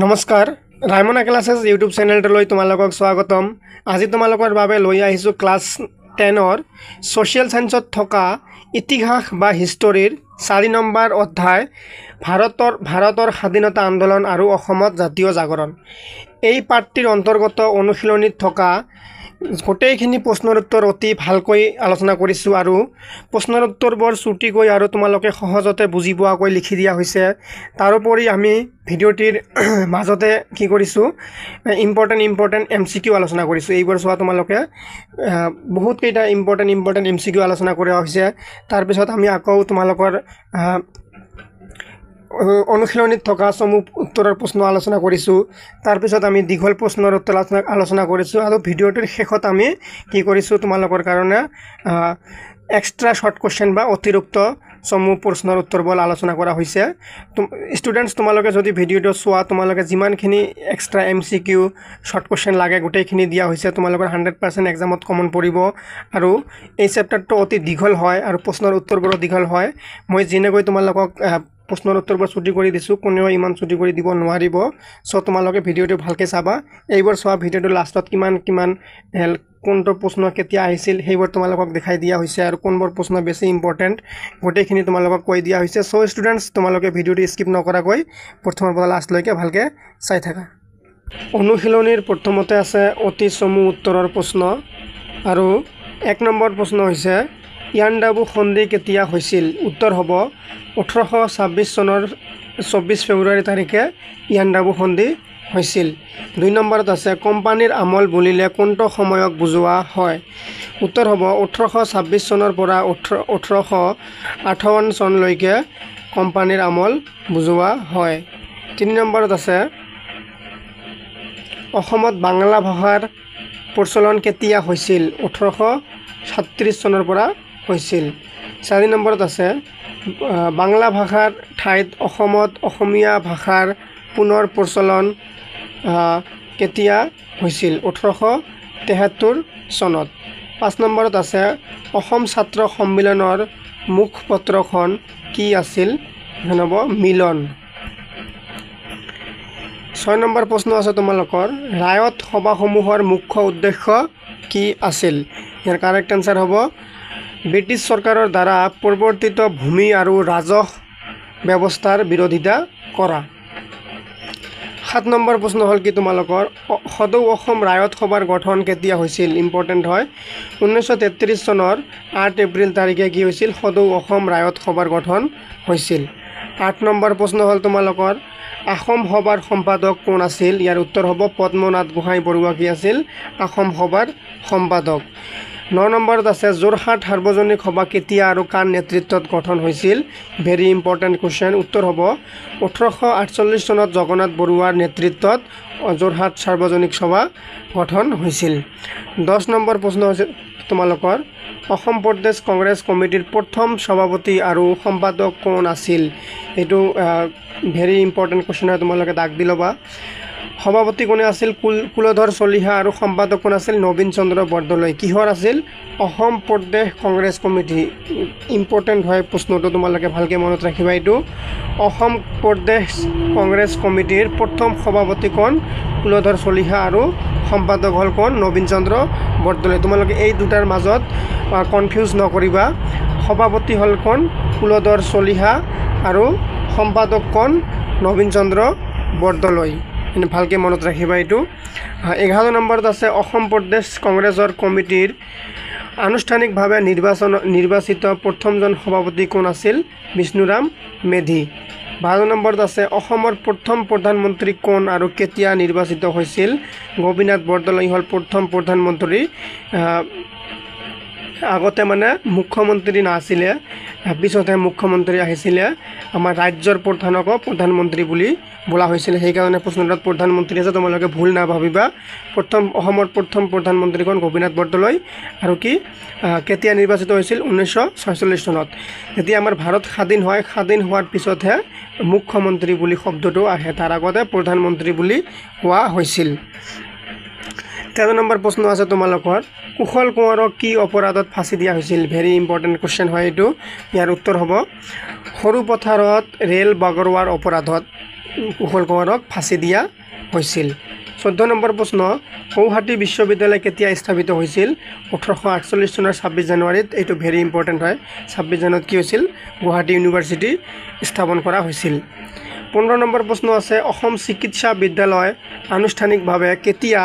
নমস্কাৰ Raimona classes YouTube চেনেলটোলৈ তোমালোকক স্বাগতম। আজি তোমালোকৰ বাবে লৈ আহিছোঁ ক্লাছ 10ৰ ছ'চিয়েল সায়েন্সত থকা ইতিহাস বা হিষ্টৰীৰ 4 নম্বৰ অধ্যায় ভাৰতৰ স্বাধীনতা আন্দোলন আৰু অসমত জাতীয় জাগৰণ। এই পাঠটিৰ অন্তৰ্গত অনুশীলনীত থকা গোটেইখিনি প্ৰশ্নৰ উত্তৰ অতি ভালকৈ আলোচনা কৰিছোঁ আৰু প্ৰশ্নৰ উত্তৰবোৰ চুটিকৈ আৰু তোমালোকে সহজতে বুজি পোৱাকৈ লিখি দিয়া হৈছে। তাৰোপৰি আমি ভিডিঅ'টিৰ মাজতে কি কৰিছোঁ ইম্পৰ্টেণ্ট MCQ আলোচনা কৰিছোঁ। এইবোৰ চোৱা তোমালোকে বহুত কেইটা ইম্পৰ্টেণ্ট MCQ আলোচনা কৰা হৈছে। তাৰপিছত আমি আকৌ তোমালোকৰ অনুশীলনীত থকা সমূহ উত্তৰৰ প্ৰশ্ন আলোচনা কৰিছোঁ। তাৰপিছত আমি দীঘল প্ৰশ্নৰ উত্তৰ আলোচনা কৰিছোঁ আৰু ভিডিঅ'টোৰ শেষত আমি কি কৰিছোঁ তোমালোকৰ কাৰণে এক্সট্ৰা শৰ্ট কুৱেশ্যন বা অতিৰিক্ত সমূহ প্ৰশ্নৰ উত্তৰবোৰ আলোচনা কৰা হৈছে। ষ্টুডেণ্টছ তোমালোকে যদি ভিডিঅ'টো চোৱা তোমালোকে যিমানখিনি এক্সট্ৰা MCQ শৰ্ট কুৱেশ্যন লাগে গোটেইখিনি দিয়া হৈছে। তোমালোকৰ 100% এক্সামত কমন পৰিব আৰু এই চেপ্টাৰটো অতি দীঘল হয় আৰু প্ৰশ্নৰ উত্তৰবোৰো দীঘল হয়। মই যেনেকৈ তোমালোকক প্ৰশ্নৰ উত্তৰবোৰ ছুটি কৰি দিছোঁ, কোনেও ইমান ছুটি কৰি দিব নোৱাৰিব। চ' তোমালোকে ভিডিঅ'টো ভালকৈ চাবা। এইবোৰ চোৱা ভিডিঅ'টো লাষ্টত কিমান কোনটো প্ৰশ্ন কেতিয়া আহিছিল সেইবোৰ তোমালোকক দেখাই দিয়া হৈছে আৰু কোনবোৰ প্ৰশ্ন বেছি ইম্পৰ্টেণ্ট গোটেইখিনি তোমালোকক কৈ দিয়া হৈছে। চ' ষ্টুডেণ্টছ তোমালোকে ভিডিঅ'টো স্কিপ নকৰাকৈ প্ৰথমৰ পৰা লাষ্টলৈকে ভালকৈ চাই থাকা। অনুশীলনীৰ প্ৰথমতে আছে অতি চমু উত্তৰৰ প্ৰশ্ন আৰু 1 নম্বৰ প্ৰশ্ন হৈছে ইয়াণ্ডাবু সন্ধি কেতিয়া হৈছিল? উত্তৰ হ'ব 1826 চনৰ 24 ফেব্ৰুৱাৰী তাৰিখে ইয়াণ্ডাবু সন্ধি হৈছিল। 2 নম্বৰত আছে কোম্পানীৰ আমল বুলিলে কোনটো সময়ক বুজোৱা হয়? উত্তৰ হ'ব 1826 চনৰ পৰা 1858 চনলৈকে কোম্পানীৰ আমল বুজোৱা হয়। 3 নম্বৰত আছে অসমত বাংলা ভাষাৰ প্ৰচলন কেতিয়া হৈছিল? 1837 চনৰ পৰা হৈছিল। 4 নম্বৰত আছে বাংলা ভাষাৰ ঠাইত অসমত অসমীয়া ভাষাৰ পুনৰ প্ৰচলন কেতিয়া হৈছিল? 1873 চনত। 5 নম্বৰত আছে অসম ছাত্ৰ সন্মিলনৰ মুখপত্ৰখন কি আছিল? এখন হ'ব মিলন। 6 নম্বৰ প্ৰশ্ন আছে তোমালোকৰ ৰায়ত সভাসমূহৰ মুখ্য উদ্দেশ্য কি আছিল? ইয়াৰ কাৰেক্ট আনসাৰ হ'ব ব্ৰিটিছ চৰকাৰৰ দ্বাৰা প্ৰৱৰ্তিত ভূমি আৰু ৰাজহ ব্যৱস্থাৰ বিৰোধিতা কৰা। 7 নম্বৰ প্ৰশ্ন হ'ল কি তোমালোকৰ সদৌ অসম ৰায়ত সভাৰ গঠন কেতিয়া হৈছিল? ইম্পৰ্টেণ্ট হয় 1933 চনৰ 8 এপ্ৰিল তাৰিখে কি হৈছিল? সদৌ অসম ৰায়ত সভাৰ গঠন হৈছিল। 8 নম্বৰ প্ৰশ্ন হ'ল তোমালোকৰ অসম সভাৰ সম্পাদক কোন আছিল? ইয়াৰ উত্তৰ হ'ব পদ্মনাথ গোহাঁই বৰুৱা কি আছিল? অসম সভাৰ সম্পাদক। 9 নম্বৰত আছে যোৰহাট সাৰ্বজনিক সভা কেতিয়া আৰু কাৰ নেতৃত্বত গঠন হৈছিল? Very important question. উত্তৰ হ'ব 1848 চনত জগন্নাথ বৰুৱাৰ নেতৃত্বত যোৰহাট সাৰ্বজনিক সভা গঠন হৈছিল। 10 নম্বৰ প্ৰশ্ন হৈছে তোমালোকৰ অসম প্ৰদেশ কংগ্ৰেছ কমিটিৰ প্ৰথম সভাপতি আৰু সম্পাদক কোন আছিল? এইটো ভেৰি ইম্পৰ্টেণ্ট কুৱেশ্যন হয়, তোমালোকে দাগ দি ল'বা। সভাপতি কোনে আছিল? কুলধৰ চলিহা আৰু সম্পাদক কোন আছিল? নবীন চন্দ্ৰ বৰদলৈ। কিহৰ আছিল? অসম প্ৰদেশ কংগ্ৰেছ কমিটি। ইম্পৰ্টেণ্ট হয় প্ৰশ্নটো, তোমালোকে ভালকৈ মনত ৰাখিবা এইটো। অসম প্ৰদেশ কংগ্ৰেছ কমিটিৰ প্ৰথম সভাপতি কোন? কুলধৰ চলিহা আৰু সম্পাদক হ'ল কোন? নবীন চন্দ্ৰ বৰদলৈ। তোমালোকে এই দুটাৰ মাজত কনফিউজ নকৰিবা। সভাপতি হ'ল কোন? কুলধৰ চলিহা আৰু সম্পাদক কোন? নবীন চন্দ্ৰ বৰদলৈ। ভালকৈ মনত ৰাখিবা এইটো। 11 নম্বৰত আছে অসম প্ৰদেশ কংগ্ৰেছৰ কমিটিৰ আনুষ্ঠানিকভাৱে নিৰ্বাচিত প্ৰথমজন সভাপতি কোন আছিল? বিষ্ণুৰাম মেধি। 12 নম্বৰত আছে অসমৰ প্ৰথম প্ৰধানমন্ত্ৰী কোন আৰু কেতিয়া নিৰ্বাচিত হৈছিল? গোপীনাথ বৰদলৈ হ'ল প্ৰথম প্ৰধানমন্ত্ৰী। আগতে মানে মুখ্যমন্ত্ৰী নাছিলে, পিছতহে মুখ্যমন্ত্ৰী আহিছিলে। আমাৰ ৰাজ্যৰ প্ৰধানকো প্ৰধানমন্ত্ৰী বুলি বোলা হৈছিল, সেইকাৰণে প্ৰশ্নটোত প্ৰধানমন্ত্ৰী আছে, তোমালোকে ভুল নাভাবিবা। অসমৰ প্ৰথম প্ৰধানমন্ত্ৰী কোন? গোপীনাথ বৰদলৈ। আৰু কি কেতিয়া নিৰ্বাচিত হৈছিল? 1946 চনত। যেতিয়া আমাৰ ভাৰত স্বাধীন হয়, স্বাধীন হোৱাৰ পিছতহে মুখ্যমন্ত্ৰী বুলি শব্দটো আহে, তাৰ আগতে প্ৰধানমন্ত্ৰী বুলি কোৱা হৈছিল। 13 নম্বৰ প্ৰশ্ন আছে তোমালোকৰ কুশল কোঁৱৰক কি অপৰাধত ফাঁচি দিয়া হৈছিল? ভেৰি ইম্পৰ্টেণ্ট কুৱেশ্যন হয় এইটো। ইয়াৰ উত্তৰ হ'ব সৰু পথাৰত ৰেল বাগৰুৱাৰ অপৰাধত কুশল কোঁৱৰক ফাঁচি দিয়া হৈছিল। 14 নম্বৰ প্ৰশ্ন, গুৱাহাটী বিশ্ববিদ্যালয় কেতিয়া স্থাপিত হৈছিল? 1848 চনৰ 26 জানুৱাৰীত। এইটো ভেৰি ইম্পৰ্টেণ্ট হয়। 26 জানুৱাৰীত কি হৈছিল? গুৱাহাটী ইউনিভাৰ্চিটি স্থাপন কৰা হৈছিল। 15 নম্বৰ প্ৰশ্ন আছে, অসম চিকিৎসা বিদ্যালয় আনুষ্ঠানিকভাৱে কেতিয়া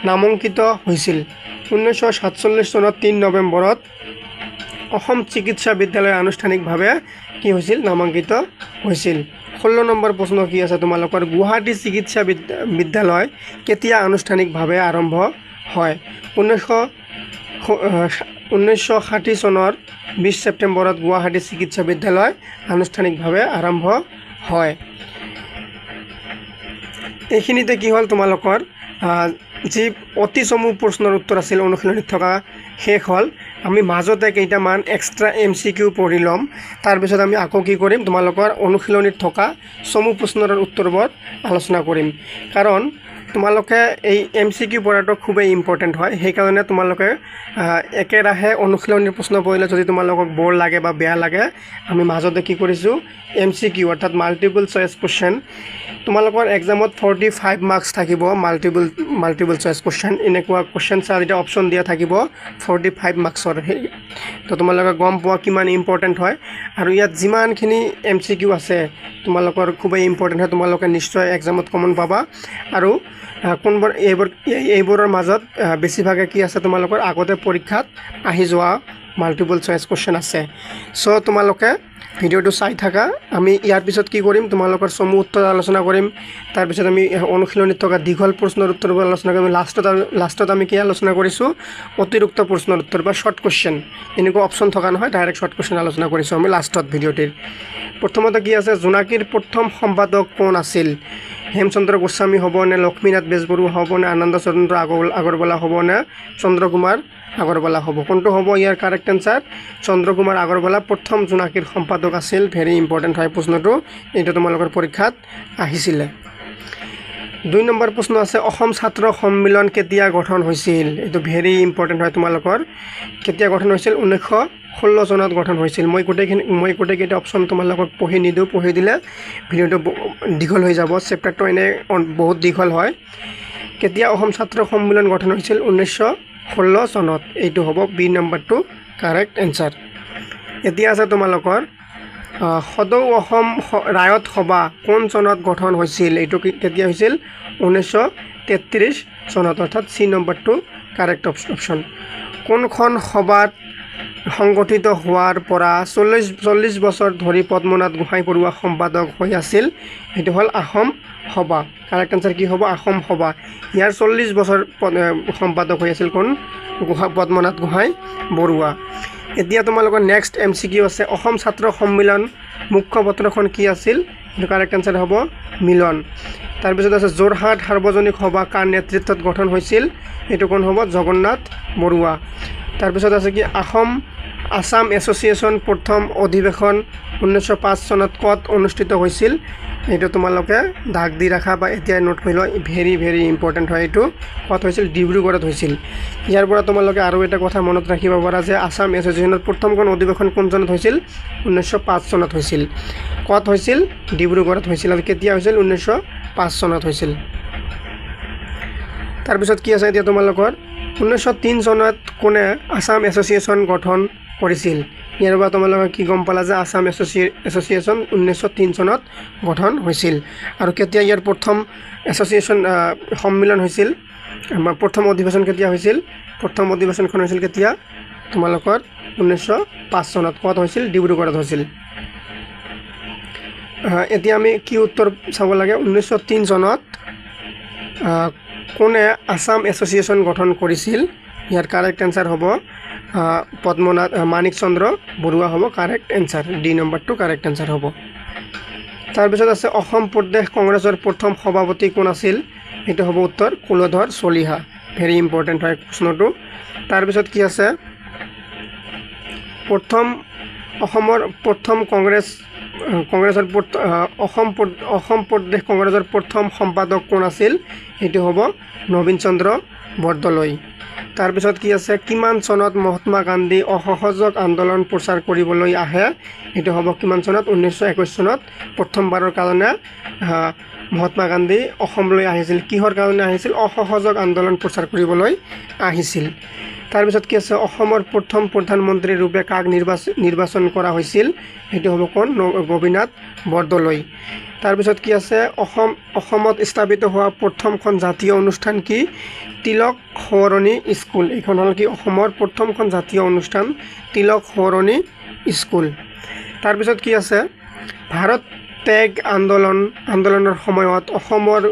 নামাঙ্কিত হৈছিল? 1947 চনত 3 নৱেম্বৰত অসম চিকিৎসা বিদ্যালয় আনুষ্ঠানিকভাৱে কি হৈছিল? নামাঙ্কিত হৈছিল। 16 নম্বৰ প্ৰশ্ন কি আছে তোমালোকৰ? গুৱাহাটী চিকিৎসা বিদ্যালয় কেতিয়া আনুষ্ঠানিকভাৱে আৰম্ভ হয়? 1960 চনৰ 20 ছেপ্টেম্বৰত গুৱাহাটী চিকিৎসা বিদ্যালয় আনুষ্ঠানিকভাৱে আৰম্ভ হয়। এইখিনিতে কি হ'ল তোমালোকৰ যি অতি চমু প্ৰশ্নৰ উত্তৰ আছিল অনুশীলনীত থকা শেষ হ'ল। আমি মাজতে কেইটামান এক্সট্ৰা MCQ পঢ়ি ল'ম, তাৰপিছত আমি আকৌ কি কৰিম? তোমালোকৰ অনুশীলনীত থকা চমু প্ৰশ্নৰ উত্তৰবোৰ আলোচনা কৰিম। কাৰণ তোমালোকে এই MCQ পঢ়াটো খুবেই ইম্পৰ্টেণ্ট হয়। সেইকাৰণে তোমালোকে একেৰাহে অনুশীলনীৰ প্ৰশ্ন পঢ়িলে যদি তোমালোকক বৰ লাগে বা বেয়া লাগে, আমি মাজতে কি কৰিছোঁ? MCQ অৰ্থাৎ মাল্টিপল চইচ কুৱেশ্যন। তোমালোকৰ এক্সামত 45 মাৰ্কছ থাকিব মাল্টিপল চইচ কুৱেশ্যন। এনেকুৱা কুৱেশ্যন চাৰিটা অপশ্যন দিয়া থাকিব 45 মাৰ্কছৰ। তো তোমালোকে গম পোৱা কিমান ইম্পৰ্টেণ্ট হয়। আৰু ইয়াত যিমানখিনি MCQ আছে তোমালোকৰ খুবেই ইম্পৰ্টেণ্ট হয়। তোমালোকে নিশ্চয় এক্সামত কমন পাবা। আৰু এইবোৰৰ মাজত বেছিভাগে কি আছে তোমালোকৰ আগতে পৰীক্ষাত আহি যোৱা মাল্টিপল চইচ কুৱেশ্যন আছে। চ' তোমালোকে ভিডিঅ'টো চাই থাকা। আমি ইয়াৰ পিছত কি কৰিম? তোমালোকৰ চমু উত্তৰ আলোচনা কৰিম। তাৰপিছত আমি অনুশীলনীত থকা দীঘল প্ৰশ্নৰ উত্তৰবোৰ আলোচনা কৰিম। লাষ্টত আমি কি আলোচনা কৰিছোঁ? অতিৰিক্ত প্ৰশ্নৰ উত্তৰ বা শ্বৰ্ট কুৱেশ্যন। এনেকুৱা অপশ্যন থকা নহয়, ডাইৰেক্ট শ্বৰ্ট কুৱেশ্যন আলোচনা কৰিছোঁ আমি লাষ্টত ভিডিঅ'টিৰ। প্ৰথমতে কি আছে? জোনাকীৰ প্ৰথম সম্পাদক কোন আছিল? হেমচন্দ্ৰ গোস্বামী হ'ব নে লক্ষ্মীনাথ বেজবৰুৱা হ'ব নে আনন্দ চন্দ্ৰ আগৰৱালা হ'ব নে চন্দ্ৰকুমাৰ আগৰৱালা হ'ব? কোনটো হ'ব ইয়াৰ কাৰেক্ট এনচাৰ? চন্দ্ৰকুমাৰ আগৰৱালা প্ৰথম জোনাকীৰ সম্পাদক আছিল। ভেৰি ইম্পৰ্টেণ্ট হয় প্ৰশ্নটো, এইটো তোমালোকৰ পৰীক্ষাত আহিছিলে। 2 নম্বৰ প্ৰশ্ন আছে, অসম ছাত্ৰ সন্মিলন কেতিয়া গঠন হৈছিল? এইটো ভেৰি ইম্পৰ্টেণ্ট হয় তোমালোকৰ। কেতিয়া গঠন হৈছিল? 1916 চনত গঠন হৈছিল। মই গোটেইকেইটা অপশ্যন তোমালোকক পঢ়ি নিদিওঁ, পঢ়ি দিলে ভিডিঅ'টো দীঘল হৈ যাব। চেপ্টাৰটো এনে বহুত দীঘল হয়। কেতিয়া অসম ছাত্ৰ সন্মিলন গঠন হৈছিল? 1916 চনত। এইটো হ'ব বি নম্বৰটো কাৰেক্ট এনচাৰ। এতিয়া আছে তোমালোকৰ সদৌ অসম ৰায়ত সভা কোন চনত গঠন হৈছিল? এইটো কেতিয়া হৈছিল? 1933 চনত, অৰ্থাৎ চি নম্বৰটো কাৰেক্ট অপশ্যন। কোনখন সভাত সংগঠিত হোৱাৰ পৰা 40 বছৰ ধৰি পদ্মনাথ গোহাঁই বৰুৱা সম্পাদক হৈ আছিল? সেইটো হ'ল আহোম সভা। কাৰেক্ট এনচাৰ কি হ'ব? আহোম সভা। ইয়াৰ 40 বছৰ সম্পাদক হৈ আছিল কোন? পদ্মনাথ গোহাঁই বৰুৱা। এতিয়া তোমালোকৰ নেক্সট MCQ আছে, অসম ছাত্ৰ সন্মিলন মুখ্য পত্ৰখন কি আছিল? এইটো কাৰেক্ট এনচাৰ হ'ব মিলন। তাৰপিছত আছে যোৰহাট সাৰ্বজনিক সভা কাৰ নেতৃত্বত গঠন হৈছিল? এইটো কোন হ'ব? জগন্নাথ বৰুৱা। তাৰপিছত আছে কি আসাম এছ'চিয়েশ্যন প্ৰথম অধিৱেশন 1905 চনত ক'ত অনুষ্ঠিত হৈছিল? এইটো তোমালোকে দাগ দি ৰাখা বা এতিয়া নোট কৰি লোৱা। ভেৰি ইম্পৰ্টেণ্ট হয় এইটো। ক'ত হৈছিল? ডিব্ৰুগড়ত হৈছিল। ইয়াৰ পৰা তোমালোকে আৰু এটা কথা মনত ৰাখিব পাৰা যে আসাম এছ'চিয়েশ্যনৰ প্ৰথমখন অধিৱেশন কোন চনত হৈছিল? 1905 চনত হৈছিল। ক'ত হৈছিল? ডিব্ৰুগড়ত হৈছিল। আৰু কেতিয়া হৈছিল? 1905 চনত হৈছিল। তাৰপিছত কি আছে এতিয়া তোমালোকৰ? 1903 চনত কোনে আসাম এছ'চিয়েশ্যন গঠন কৰিছিল? ইয়াৰ পৰা তোমালোকে কি গম পালা যে আসাম এছ'চিয়েশ্যন 1903 চনত গঠন হৈছিল। আৰু কেতিয়া ইয়াৰ প্ৰথম এছ'চিয়েশ্যন সন্মিলন হৈছিল? প্ৰথম অধিৱেশন কেতিয়া হৈছিল? প্ৰথম অধিৱেশনখন হৈছিল কেতিয়া? তোমালোকৰ 1905 চনত। ক'ত হৈছিল? ডিব্ৰুগড়ত হৈছিল। এতিয়া আমি কি উত্তৰ চাব লাগে? 1903 চনত কোনে আসাম এছ'চিয়েশ্যন গঠন কৰিছিল? ইয়াৰ কাৰেক্ট এনচাৰ হ'ব মানিক চন্দ্ৰ বৰুৱা হ'ব কাৰেক্ট এনচাৰ। ডি নম্বৰটো কাৰেক্ট এনচাৰ হ'ব। তাৰপিছত আছে অসম প্ৰদেশ কংগ্ৰেছৰ প্ৰথম সভাপতি কোন আছিল? এইটো হ'ব উত্তৰ কুলধৰ চলিহা। ভেৰি ইম্পৰ্টেণ্ট হয় প্ৰশ্নটো। তাৰপিছত কি আছে? অসমৰ প্ৰথম অসম প্ৰদেশ কংগ্ৰেছৰ প্ৰথম সম্পাদক কোন আছিল? এইটো হ'ব নবীন চন্দ্ৰ বৰদলৈ। তাৰপিছত কি আছে কিমান চনত মহাত্মা গান্ধী অসহযোগ আন্দোলন প্ৰচাৰ কৰিবলৈ আহে এইটো হ'ব কিমান চনত 1921 চনত প্ৰথমবাৰৰ কাৰণে মহাত্মা গান্ধী অসমলৈ আহিছিল কিহৰ কাৰণে আহিছিল অসহযোগ আন্দোলন প্ৰচাৰ কৰিবলৈ আহিছিল তাৰপিছত কি আছে অসমৰ প্ৰথম প্ৰধানমন্ত্ৰী ৰূপে কাক নিৰ্বাচন কৰা হৈছিল এইটো হ'ব কোন গোপীনাথ বৰদলৈ তাৰপিছত কি আছে অসমত স্থাপিত হোৱা প্ৰথমখন জাতীয় অনুষ্ঠান কি তিলক সোঁৱৰণী স্কুল এইখন হ'ল কি অসমৰ প্ৰথমখন জাতীয় অনুষ্ঠান তিলক সোঁৱৰণী স্কুল তাৰপিছত কি আছে ভাৰত ত্যাগ আন্দোলনৰ সময়ত অসমৰ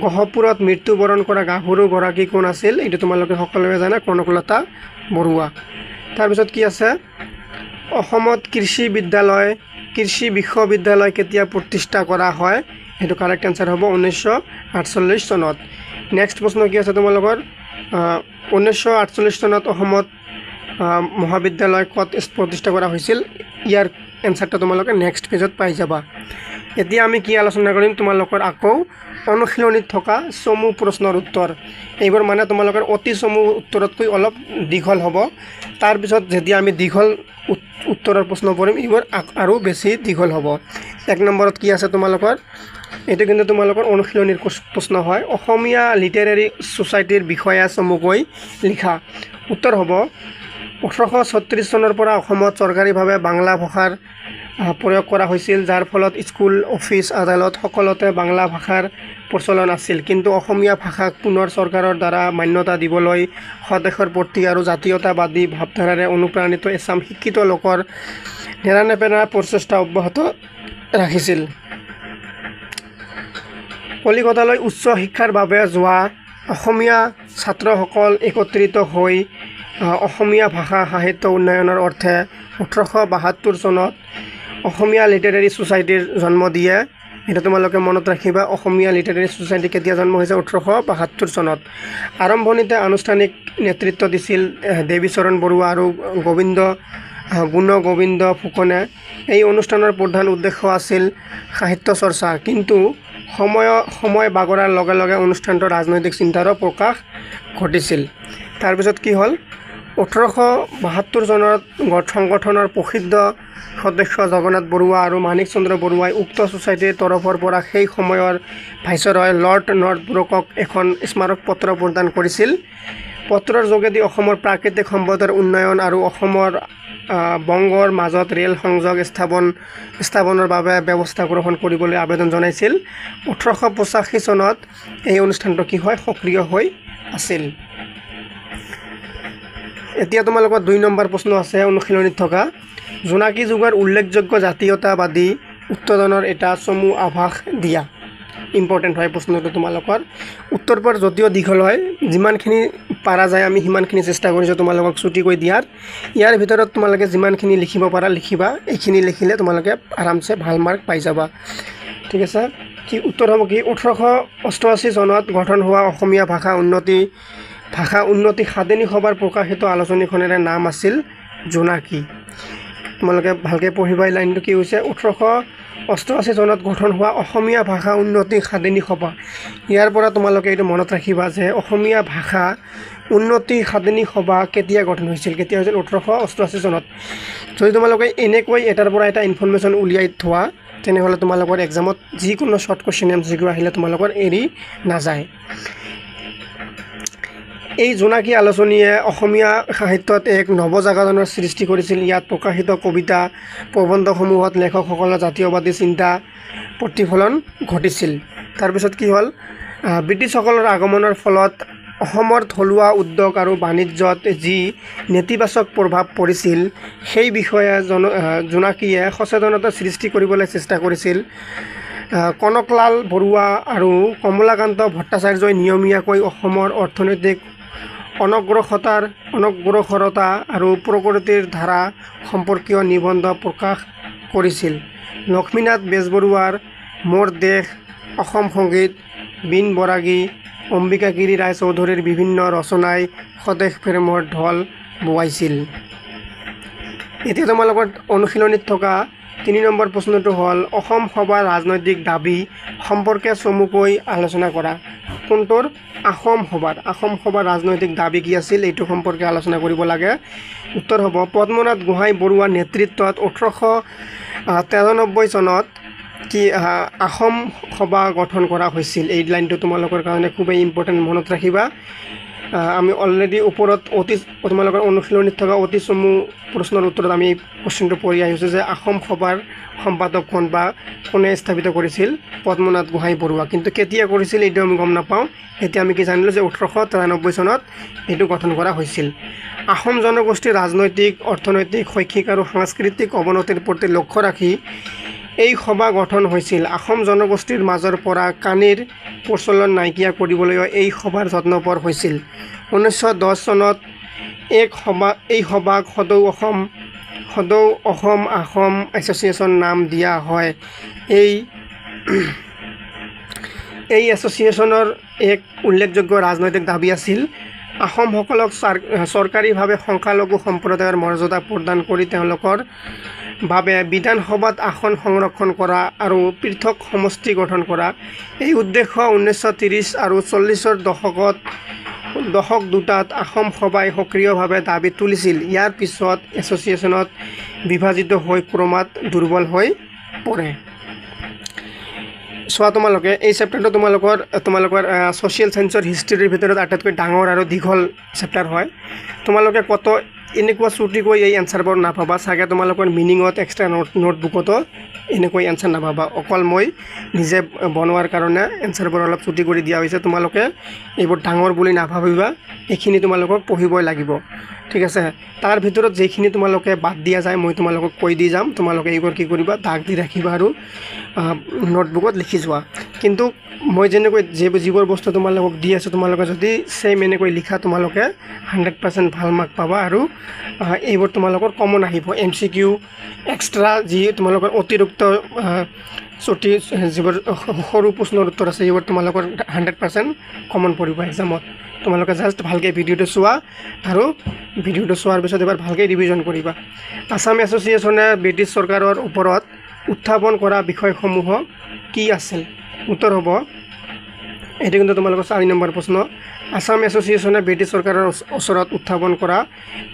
গহপুৰত মৃত্যুবৰণ কৰা গাভৰু গৰাকী কোন আছিল এইটো তোমালোকে সকলোৱে জানা কনকলতা বৰুৱা তাৰপিছত কি আছে অসমত কৃষি বিশ্ববিদ্যালয় কেতিয়া প্ৰতিষ্ঠা কৰা হয় এইটো কাৰেক্ট আনসাৰ হ'ব 1948 চনত নেক্সট প্ৰশ্ন কি আছে তোমালোকৰ 1948 চনত অসমত মহাবিদ্যালয় কত প্ৰতিষ্ঠা কৰা হৈছিল ইয়াৰ এনসাৰটা তোমালোকে নেক্সট পেজত পাই যাবা এতিয়া আমি কি আলোচনা কৰিম তোমালোকৰ আকৌ অনুশীলনীত থকা চমু প্ৰশ্নৰ উত্তৰ এইবোৰ মানে তোমালোকৰ অতি চমু উত্তৰতকৈ অলপ দীঘল হ'ব তাৰ পিছত যেতিয়া আমি দীঘল উত্তৰৰ প্ৰশ্ন কৰিম এইবোৰ আৰু বেছি দীঘল হ'ব এক নম্বৰত কি আছে তোমালোকৰ এটো কিন্তু তোমালোকৰ অনুশীলনীৰ প্ৰশ্ন হয় অসমীয়া লিটাৰেৰী সোসাইটিৰ বিষয়ে চমুকৈ লিখা উত্তৰ হ'ব 1836 চনৰ পৰা অসমত চৰকাৰীভাৱে বাংলা ভাষাৰ প্ৰয়োগ কৰা হৈছিল যাৰ ফলত স্কুল অফিচ আদালত সকলোতে বাংলা ভাষাৰ প্ৰচলন আছিল কিন্তু অসমীয়া ভাষাক পুনৰ চৰকাৰৰ দ্বাৰা মান্যতা দিবলৈ স্বদেশৰ প্ৰতি আৰু জাতীয়তাবাদী ভাৱধাৰাৰে অনুপ্ৰাণিত এছাম শিক্ষিত লোকৰ নেৰানেপেৰা প্ৰচেষ্টা অব্যাহত ৰাখিছিল কলিকতালৈ উচ্চ শিক্ষাৰ বাবে যোৱা অসমীয়া ছাত্ৰসকল একত্ৰিত হৈ অসমীয়া ভাষা সাহিত্য উন্নয়নৰ অৰ্থে 1872 চনত অসমীয়া লিটাৰেৰী সোসাইটিৰ জন্ম দিয়ে এটা তোমালোকে মনত ৰাখিবা অসমীয়া লিটাৰেৰী সোসাইটি কেতিয়া জন্ম হৈছে 1872 চনত আৰম্ভণিতে আনুষ্ঠানিক নেতৃত্ব দিছিল দেৱীচৰণ বৰুৱা আৰু গোবিন্দ ফুকনে এই অনুষ্ঠানৰ প্ৰধান উদ্দেশ্য আছিল সাহিত্য চৰ্চা কিন্তু সময় বাগৰাৰ লগে লগে অনুষ্ঠানটো ৰাজনৈতিক চিন্তাৰো প্ৰকাশ ঘটিছিল তাৰ পিছত কি হ'ল 1872 চনত সংগঠনৰ প্ৰসিদ্ধ সদস্য জগন্নাথ বৰুৱা আৰু মানিক চন্দ্ৰ বৰুৱাই উক্ত সোসাইটিৰ তৰফৰ পৰা সেই সময়ৰ ভাইসৰয় লৰ্ড নৰ্থব্ৰুকক এখন স্মাৰক পত্ৰ প্ৰদান কৰিছিল পত্ৰৰ যোগেদি অসমৰ প্ৰাকৃতিক সম্পদৰ উন্নয়ন আৰু অসমৰ বংগৰ মাজত ৰেল সংযোগ স্থাপনৰ বাবে ব্যৱস্থা গ্ৰহণ কৰিবলৈ আবেদন জনাইছিল 1885 চনত এই অনুষ্ঠানটো কি হয় সক্ৰিয় হৈ আছিল এতিয়া তোমালোকৰ 2 নম্বৰ প্ৰশ্ন আছে অনুশীলনীত থকা জোনাকী যুগৰ উল্লেখযোগ্য জাতীয়তাবাদী উত্তৰণৰ এটা চমু আভাস দিয়া ইম্পৰ্টেন্ট হয় প্ৰশ্নটো তোমালোকৰ উত্তৰপৰ যদিও দীঘল হয় যিমানখিনি পাৰা যায় আমি সিমানখিনি চেষ্টা কৰিছো তোমালোকক ছুটি কৈ দিয়াৰ ইয়াৰ ভিতৰত তোমালোকে যিমানখিনি লিখিব পাৰা লিখিবা এইখিনি লিখিলে তোমালোকে আৰামছে ভাল মাৰ্ক পাই যাবা ঠিক আছে কি উত্তৰ হ'ব কি 1888 চনত গঠন হোৱা অসমীয়া ভাষা উন্নতি সাধনী সভাৰ প্ৰকাশিত আলোচনীখনেৰে নাম আছিল জোনাকী তোমালোকে ভালকে পঢ়িবা লাইনটো কি হৈছে 1888 চনত গঠন হোৱা অসমীয়া ভাষা উন্নতি সাধনী সভা ইয়াৰ পৰা তোমালোকে এইটো মনত ৰাখিবা যে অসমীয়া ভাষা উন্নতি সাধনী সভা কেতিয়া গঠন হৈছিল 1888 চনত যদি তোমালোকে এনেকৈ এটাৰ পৰা এটা ইনফৰমেশন উলিয়াই থোৱা তেনেহলে তোমালোকৰ এক্সামত যিকোনো শৰ্ট কোশ্চেন এমসিকিউ আহিলে তোমালোকৰ এৰি নাযায় এই জোনাকী আলোচনীয়ে অসমীয়া সাহিত্যত এক নৱজাগৰণৰ সৃষ্টি কৰিছিল ইয়াত প্ৰকাশিত কবিতা প্ৰবন্ধসমূহত লেখকসকলৰ জাতীয়বাদী চিন্তা প্ৰতিফলন ঘটিছিল তাৰ পিছত কি হ'ল ব্ৰিটিছসকলৰ আগমনৰ ফলত অসমৰ থলুৱা উদ্যোগ আৰু বাণিজ্যত যি নেতিবাচক প্ৰভাৱ পৰিছিল সেই বিষয়ে জোনাকীয়ে সচেতনতা সৃষ্টি কৰিবলৈ চেষ্টা কৰিছিল কনকলাল বৰুৱা আৰু কমলাকান্ত ভট্টাচাৰ্যই নিয়মীয়াকৈ অসমৰ অৰ্থনৈতিক অনগ্ৰসৰতা আৰু প্ৰকৃতিৰ ধাৰা সম্পৰ্কীয় নিবন্ধ প্ৰকাশ কৰিছিল লক্ষ্মীনাথ বেজবৰুৱাৰ মোৰ দেশ অসম সংগীত বিন বৰাগী অম্বিকাগিৰি ৰায় চৌধুৰীৰ বিভিন্ন ৰচনাই স্বদেশ প্ৰেমৰ ঢল বোৱাইছিল এতিয়া তোমালোকৰ অনুশীলনীত থকা 3 নম্বৰ প্ৰশ্নটো হ'ল অসম সভাৰ ৰাজনৈতিক দাবী সম্পৰ্কে চমুকৈ আলোচনা কৰা কোনটোৰ আহোম সভাৰ ৰাজনৈতিক দাবী কি আছিল এইটো সম্পৰ্কে আলোচনা কৰিব লাগে উত্তৰ হ'ব পদ্মনাথ গোহাঁই বৰুৱাৰ নেতৃত্বত 1893 চনত কি আহোম সভা গঠন কৰা হৈছিল এই লাইনটো তোমালোকৰ কাৰণে খুবেই ইম্পৰ্টেণ্ট মনত ৰাখিবা আমি অলৰেডি ওপৰত তোমালোকৰ অনুশীলনীত থকা অতি চমু প্ৰশ্নৰ উত্তৰত আমি কোৱেশ্চনটো পঢ়ি আহিছোঁ যে আহোম সভাৰ সম্পাদক কোন বা কোনে স্থাপিত কৰিছিল পদ্মনাথ গোহাঁই বৰুৱা কিন্তু কেতিয়া কৰিছিল এইটো আমি গম নাপাওঁ এতিয়া আমি কি জানিলোঁ যে 1893 চনত এইটো গঠন কৰা হৈছিল আহোম জনগোষ্ঠীৰ ৰাজনৈতিক অৰ্থনৈতিক শৈক্ষিক আৰু সাংস্কৃতিক অৱনতিৰ প্ৰতি লক্ষ্য ৰাখি এই সভা গঠন হৈছিল আহোম জনগোষ্ঠীৰ মাজৰ পৰা কানিৰ প্ৰচলন নাইকিয়া কৰিবলৈ এই সভাৰ যত্নপৰ হৈছিল 1910 চনত এই সভাক সদৌ অসম আহোম এছ'চিয়েশ্যন নাম দিয়া হয় এই এছ'চিয়েশ্যনৰ এক উল্লেখযোগ্য ৰাজনৈতিক দাবী আছিল আহোমসকলক চৰকাৰীভাৱে সংখ্যালঘু সম্প্ৰদায়ৰ মৰ্যাদা প্ৰদান কৰি তেওঁলোকৰ বাবে বিধানসভাত আসন সংৰক্ষণ কৰা আৰু পৃথক সমষ্টি গঠন কৰা এই উদ্দেশ্য 1930 আৰু 40ৰ দশক দুটাত আহোম সভাই সক্ৰিয়ভাৱে দাবী তুলিছিল ইয়াৰ পিছত এছ'চিয়েশ্যনত বিভাজিত হৈ ক্ৰমাৎ দুৰ্বল হৈ পৰে চোৱা তোমালোকে এই চেপ্টাৰটো তোমালোকৰ ছ'চিয়েল ছায়েন্সৰ হিষ্ট্ৰীৰ ভিতৰত আটাইতকৈ ডাঙৰ আৰু দীঘল চেপ্টাৰ হয় তোমালোকে কত এনেকুৱা চুটিকৈ এই এনচাৰবোৰ নাপাবা চাগে তোমালোকৰ মিনিঙত এক্সট্ৰা নোটবুকতো এনেকৈ এনচাৰ নাপাবা অকল মই নিজে বনোৱাৰ কাৰণে এনচাৰবোৰ অলপ চুটি কৰি দিয়া হৈছে তোমালোকে এইবোৰ ডাঙৰ বুলি নাভাবিবা এইখিনি তোমালোকক পঢ়িবই লাগিব ঠিক আছে তাৰ ভিতৰত যেখিনি তোমালোকে বাদ দিয়া যায় মই তোমালোকক কৈ দি যাম তোমালোকে এইবোৰ কি কৰিবা দাগ দি ৰাখিবা আৰু নোটবুকত লিখি যোৱা কিন্তু মই যেনেকৈ যিবোৰ বস্তু তোমালোকক দি আছোঁ তোমালোকে যদি সেম এনেকৈ লিখা তোমালোকে 100% ভাল মাৰ্ক পাবা আৰু এইবোৰ তোমালোকৰ কমন আহিব MCQ এক্সট্ৰা যি তোমালোকৰ অতিৰিক্ত ছুটি যিবোৰ সৰু প্ৰশ্নৰ উত্তৰ আছে এইবোৰ তোমালোকৰ 100% কমন পৰিব এক্সামত তোমালোকে জাষ্ট ভালকৈ ভিডিঅ'টো চোৱা আৰু ভিডিঅ'টো চোৱাৰ পিছত এবাৰ ভালকৈ ৰিভিজন কৰিবা আসাম এছ'চিয়েশ্যনে ব্ৰিটিছ চৰকাৰৰ ওপৰত উত্থাপন কৰা বিষয়সমূহ কি আছিল উত্তৰ হ'ব এইটো কিন্তু তোমালোকৰ 4 নম্বৰ প্ৰশ্ন আসাম এছ'চিয়েশ্যনে ব্ৰিটিছ চৰকাৰৰ ওচৰত উত্থাপন কৰা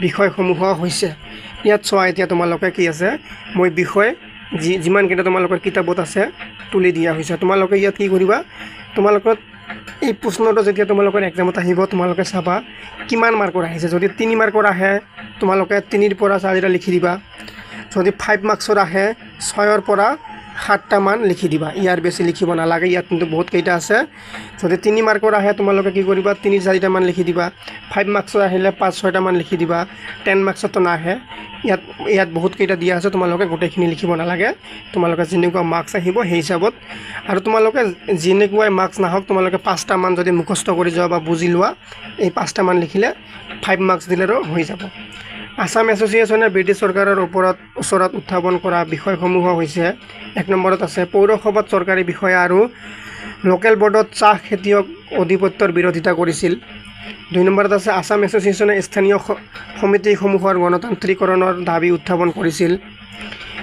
বিষয়সমূহ হৈছে ইয়াত চোৱা এতিয়া তোমালোকে কি আছে মই বিষয় যিমানকেইটা তোমালোকৰ কিতাপত আছে তুলি দিয়া হৈছে তোমালোকে ইয়াত কি কৰিবা তোমালোকৰ এই প্ৰশ্নটো যেতিয়া তোমালোকৰ এক্সামত আহিব তোমালোকে চাবা কিমান মাৰ্কৰ আহিছে যদি 3 মাৰ্কৰ আহে তোমালোকে 3 ৰ পৰা 4টা লিখি দিবা যদি 5 মাৰ্কছৰ আহে 6ৰ পৰা 7টা মান লিখি দিবা ইয়াৰ বেছি লিখিব নালাগে ইয়াত কিন্তু বহুত কেইটা আছে যদি 3 মাৰ্কৰ আহে তোমালোকে কি কৰিবা 3-4টা মান লিখি দিবা 5 মাৰ্কছৰ আহিলে 5-6টা মান লিখি দিবা 10 মাৰ্কছতো নাহে ইয়াত বহুত কেইটা দিয়া আছে তোমালোকে গোটেইখিনি লিখিব নালাগে তোমালোকে যেনেকুৱা মাৰ্কছ আহিব সেই হিচাপত আৰু তোমালোকে যেনেকুৱাই মাৰ্কছ নাহক তোমালোকে 5টা মান যদি মুখস্থ কৰি যোৱা বা বুজি লোৱা এই 5টা মান লিখিলে 5 মাৰ্কছ দিলেও হৈ যাব আসাম এছ'চিয়েশ্যনে ব্ৰিটিছ চৰকাৰৰ ওচৰত উত্থাপন কৰা বিষয়সমূহ হৈছে 1 নম্বৰত আছে পৌৰসভাত চৰকাৰী বিষয়া আৰু লোকেল বৰ্ডত চাহ খেতিয়ক অধিপত্যৰ বিৰোধিতা কৰিছিল 2 নম্বৰত আছে আসাম এছ'চিয়েশ্যনে স্থানীয় সমিতিসমূহৰ গণতান্ত্ৰিকৰণৰ দাবী উত্থাপন কৰিছিল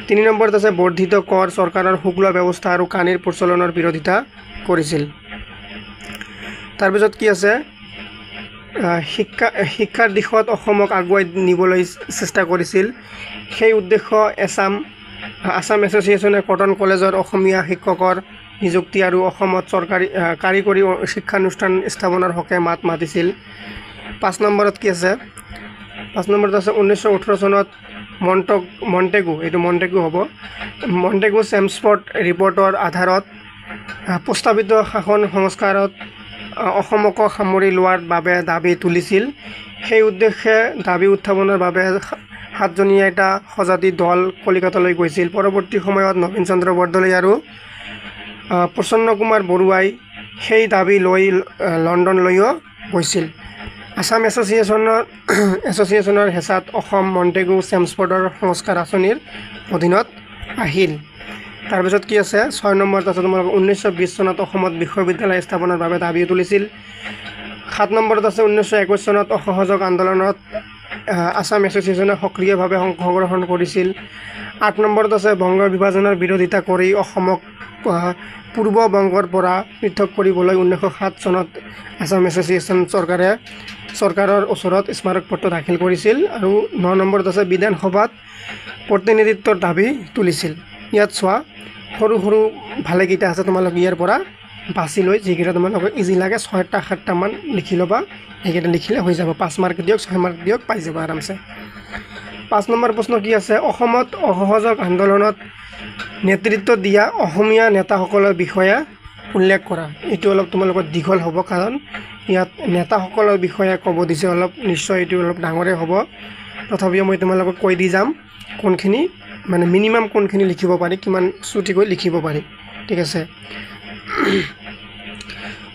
3 নম্বৰত আছে বৰ্ধিত কৰ চৰকাৰৰ শুল্ক ব্যৱস্থা আৰু কানিৰ প্ৰচলনৰ বিৰোধিতা কৰিছিল তাৰপিছত কি আছে শিক্ষাৰ দিশত অসমক আগুৱাই নিবলৈ চেষ্টা কৰিছিল সেই উদ্দেশ্য আসাম এছ'চিয়েশ্যনে কটন কলেজৰ অসমীয়া শিক্ষকৰ নিযুক্তি আৰু অসমত চৰকাৰী কাৰিকৰী শিক্ষানুষ্ঠান স্থাপনৰ হকে মাত মাতিছিল 5 নম্বৰত কি আছে 5 নম্বৰত আছে 1918 চনত মণ্টেগু হ'ব মণ্টেগু চেমস্ফৰ্ড ৰিপৰ্টৰ আধাৰত প্ৰস্তাৱিত শাসন সংস্কাৰত অসমক সামৰি লোৱাৰ বাবে দাবী তুলিছিল সেই উদ্দেশ্যে দাবী উত্থাপনৰ বাবে 7জনীয়া এটা সজাতি দল কলিকতালৈ গৈছিল পৰৱৰ্তী সময়ত নবীন চন্দ্ৰ বৰদলৈ আৰু প্ৰসন্ন কুমাৰ বৰুৱাই সেই দাবী লৈ লণ্ডনলৈও গৈছিল আসাম এছ'চিয়েশ্যনৰ হেঁচাত অসম মণ্টেগু চেমস্ফৰ্ডৰ সংস্কাৰ আঁচনিৰ অধীনত আহিল তাৰপিছত কি আছে 6 নম্বৰত আছে তোমালোকৰ 1920 চনত অসমত বিশ্ববিদ্যালয় স্থাপনৰ বাবে দাবী তুলিছিল 7 নম্বৰত আছে 1921 চনত অসহযোগ আন্দোলনত আসাম এছ'চিয়েশ্যনে সক্ৰিয়ভাৱে অংশগ্ৰহণ কৰিছিল 8 নম্বৰত আছে বংগ বিভাজনৰ বিৰোধিতা কৰি অসমক পূৰ্ব বংগৰ পৰা পৃথক কৰিবলৈ 1907 চনত আছাম এছ'চিয়েশ্যন চৰকাৰৰ ওচৰত স্মাৰক পত্ৰ দাখিল কৰিছিল আৰু 9 নম্বৰত আছে বিধানসভাত প্ৰতিনিধিত্বৰ দাবী তুলিছিল। ইয়াত চোৱা সৰু সৰু ভালেকেইটা আছে, তোমালোক ইয়াৰ পৰা বাছি লৈ যিকেইটা তোমালোকক ইজি লাগে 6টা 7টা মান লিখি ল'বা। সেইকেইটা লিখিলে হৈ যাব, 5 মাৰ্ক দিয়ক 6 মাৰ্ক দিয়ক পাই যাব আৰামছে। 5 নম্বৰ প্ৰশ্ন কি আছে, অসমত অসহযোগ আন্দোলনত নেতৃত্ব দিয়া অসমীয়া নেতাসকলৰ বিষয়ে উল্লেখ কৰা। এইটো অলপ তোমালোকৰ দীঘল হ'ব, কাৰণ ইয়াত নেতাসকলৰ বিষয়ে ক'ব দিছে অলপ, নিশ্চয় এইটো অলপ ডাঙৰে হ'ব। তথাপিও মই তোমালোকক কৈ দি যাম কোনখিনি মানে মিনিমাম কোনখিনি লিখিব পাৰি, কিমান চুটিকৈ লিখিব পাৰি, ঠিক আছে।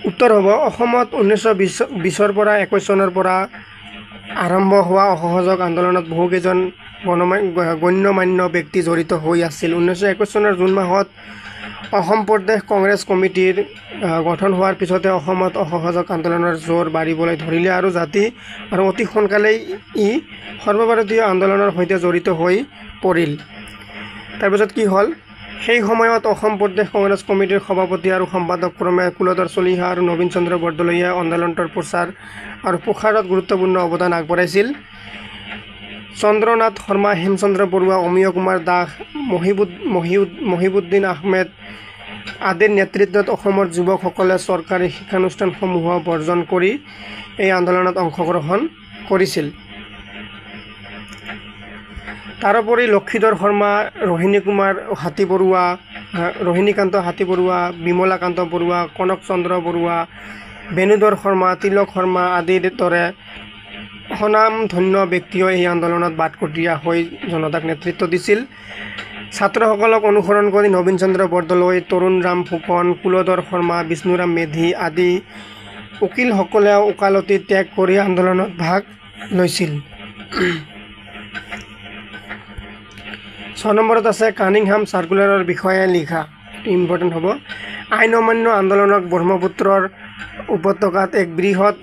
উত্তৰ হ'ব অসমত 1920 পৰা 21 চনৰ পৰা আৰম্ভ হোৱা অসহযোগ আন্দোলনত বহুকেইজন গণ্যমান্য ব্যক্তি জড়িত হৈ আছিল। 1921 চনৰ জুন মাহত অসম প্ৰদেশ কংগ্ৰেছ কমিটিৰ গঠন হোৱাৰ পিছতে অসমত অসহযোগ আন্দোলনৰ জোৰ বাঢ়িবলৈ ধৰিলে আৰু অতি সোনকালেই ই সৰ্বভাৰতীয় আন্দোলনৰ সৈতে জড়িত হৈ পৰিল। তাৰপিছত কি হ'ল, সেই সময়ত অসম প্ৰদেশ কংগ্ৰেছ কমিটিৰ সভাপতি আৰু সম্পাদক ক্ৰমে কুলধৰ চলিহা আৰু নবীন চন্দ্ৰ বৰদলৈয়ে আন্দোলনটোৰ প্ৰচাৰ আৰু প্ৰসাৰত গুৰুত্বপূৰ্ণ অৱদান আগবঢ়াইছিল। চন্দ্ৰনাথ শৰ্মা, হেমচন্দ্ৰ বৰুৱা, অমিয় কুমাৰ দাস, মহিবুদ্দিন আহমেদ আদিৰ নেতৃত্বত অসমৰ যুৱকসকলে চৰকাৰী শিক্ষানুষ্ঠানসমূহ বৰ্জন কৰি এই আন্দোলনত অংশগ্ৰহণ কৰিছিল। তাৰোপৰি লক্ষীধৰ শৰ্মা, ৰোহিণীকান্ত হাতীবৰুৱা, বিমলাকান্ত বৰুৱা, কনক চন্দ্ৰ বৰুৱা, বেণুধৰ শৰ্মা, তিলক শৰ্মা আদিৰ দৰে স্বনামধন্য ব্যক্তিয়ে এই আন্দোলনত বাটকটীয়া হৈ জনতাক নেতৃত্ব দিছিল। ছাত্ৰসকলক অনুসৰণ কৰি নবীন চন্দ্ৰ বৰদলৈ, তৰুণৰাম ফুকন, কুলধৰ শৰ্মা, বিষ্ণুৰাম মেধি আদি উকিলসকলে ওকালতি ত্যাগ কৰি আন্দোলনত ভাগ লৈছিল। 6 নম্বৰত আছে কানিংহাম চাৰ্কুলাৰৰ বিষয়ে লিখা। ইম্পৰ্টেণ্ট হ'ব। আইন অমান্য আন্দোলনক ব্ৰহ্মপুত্ৰৰ উপত্যকাত এক বৃহৎ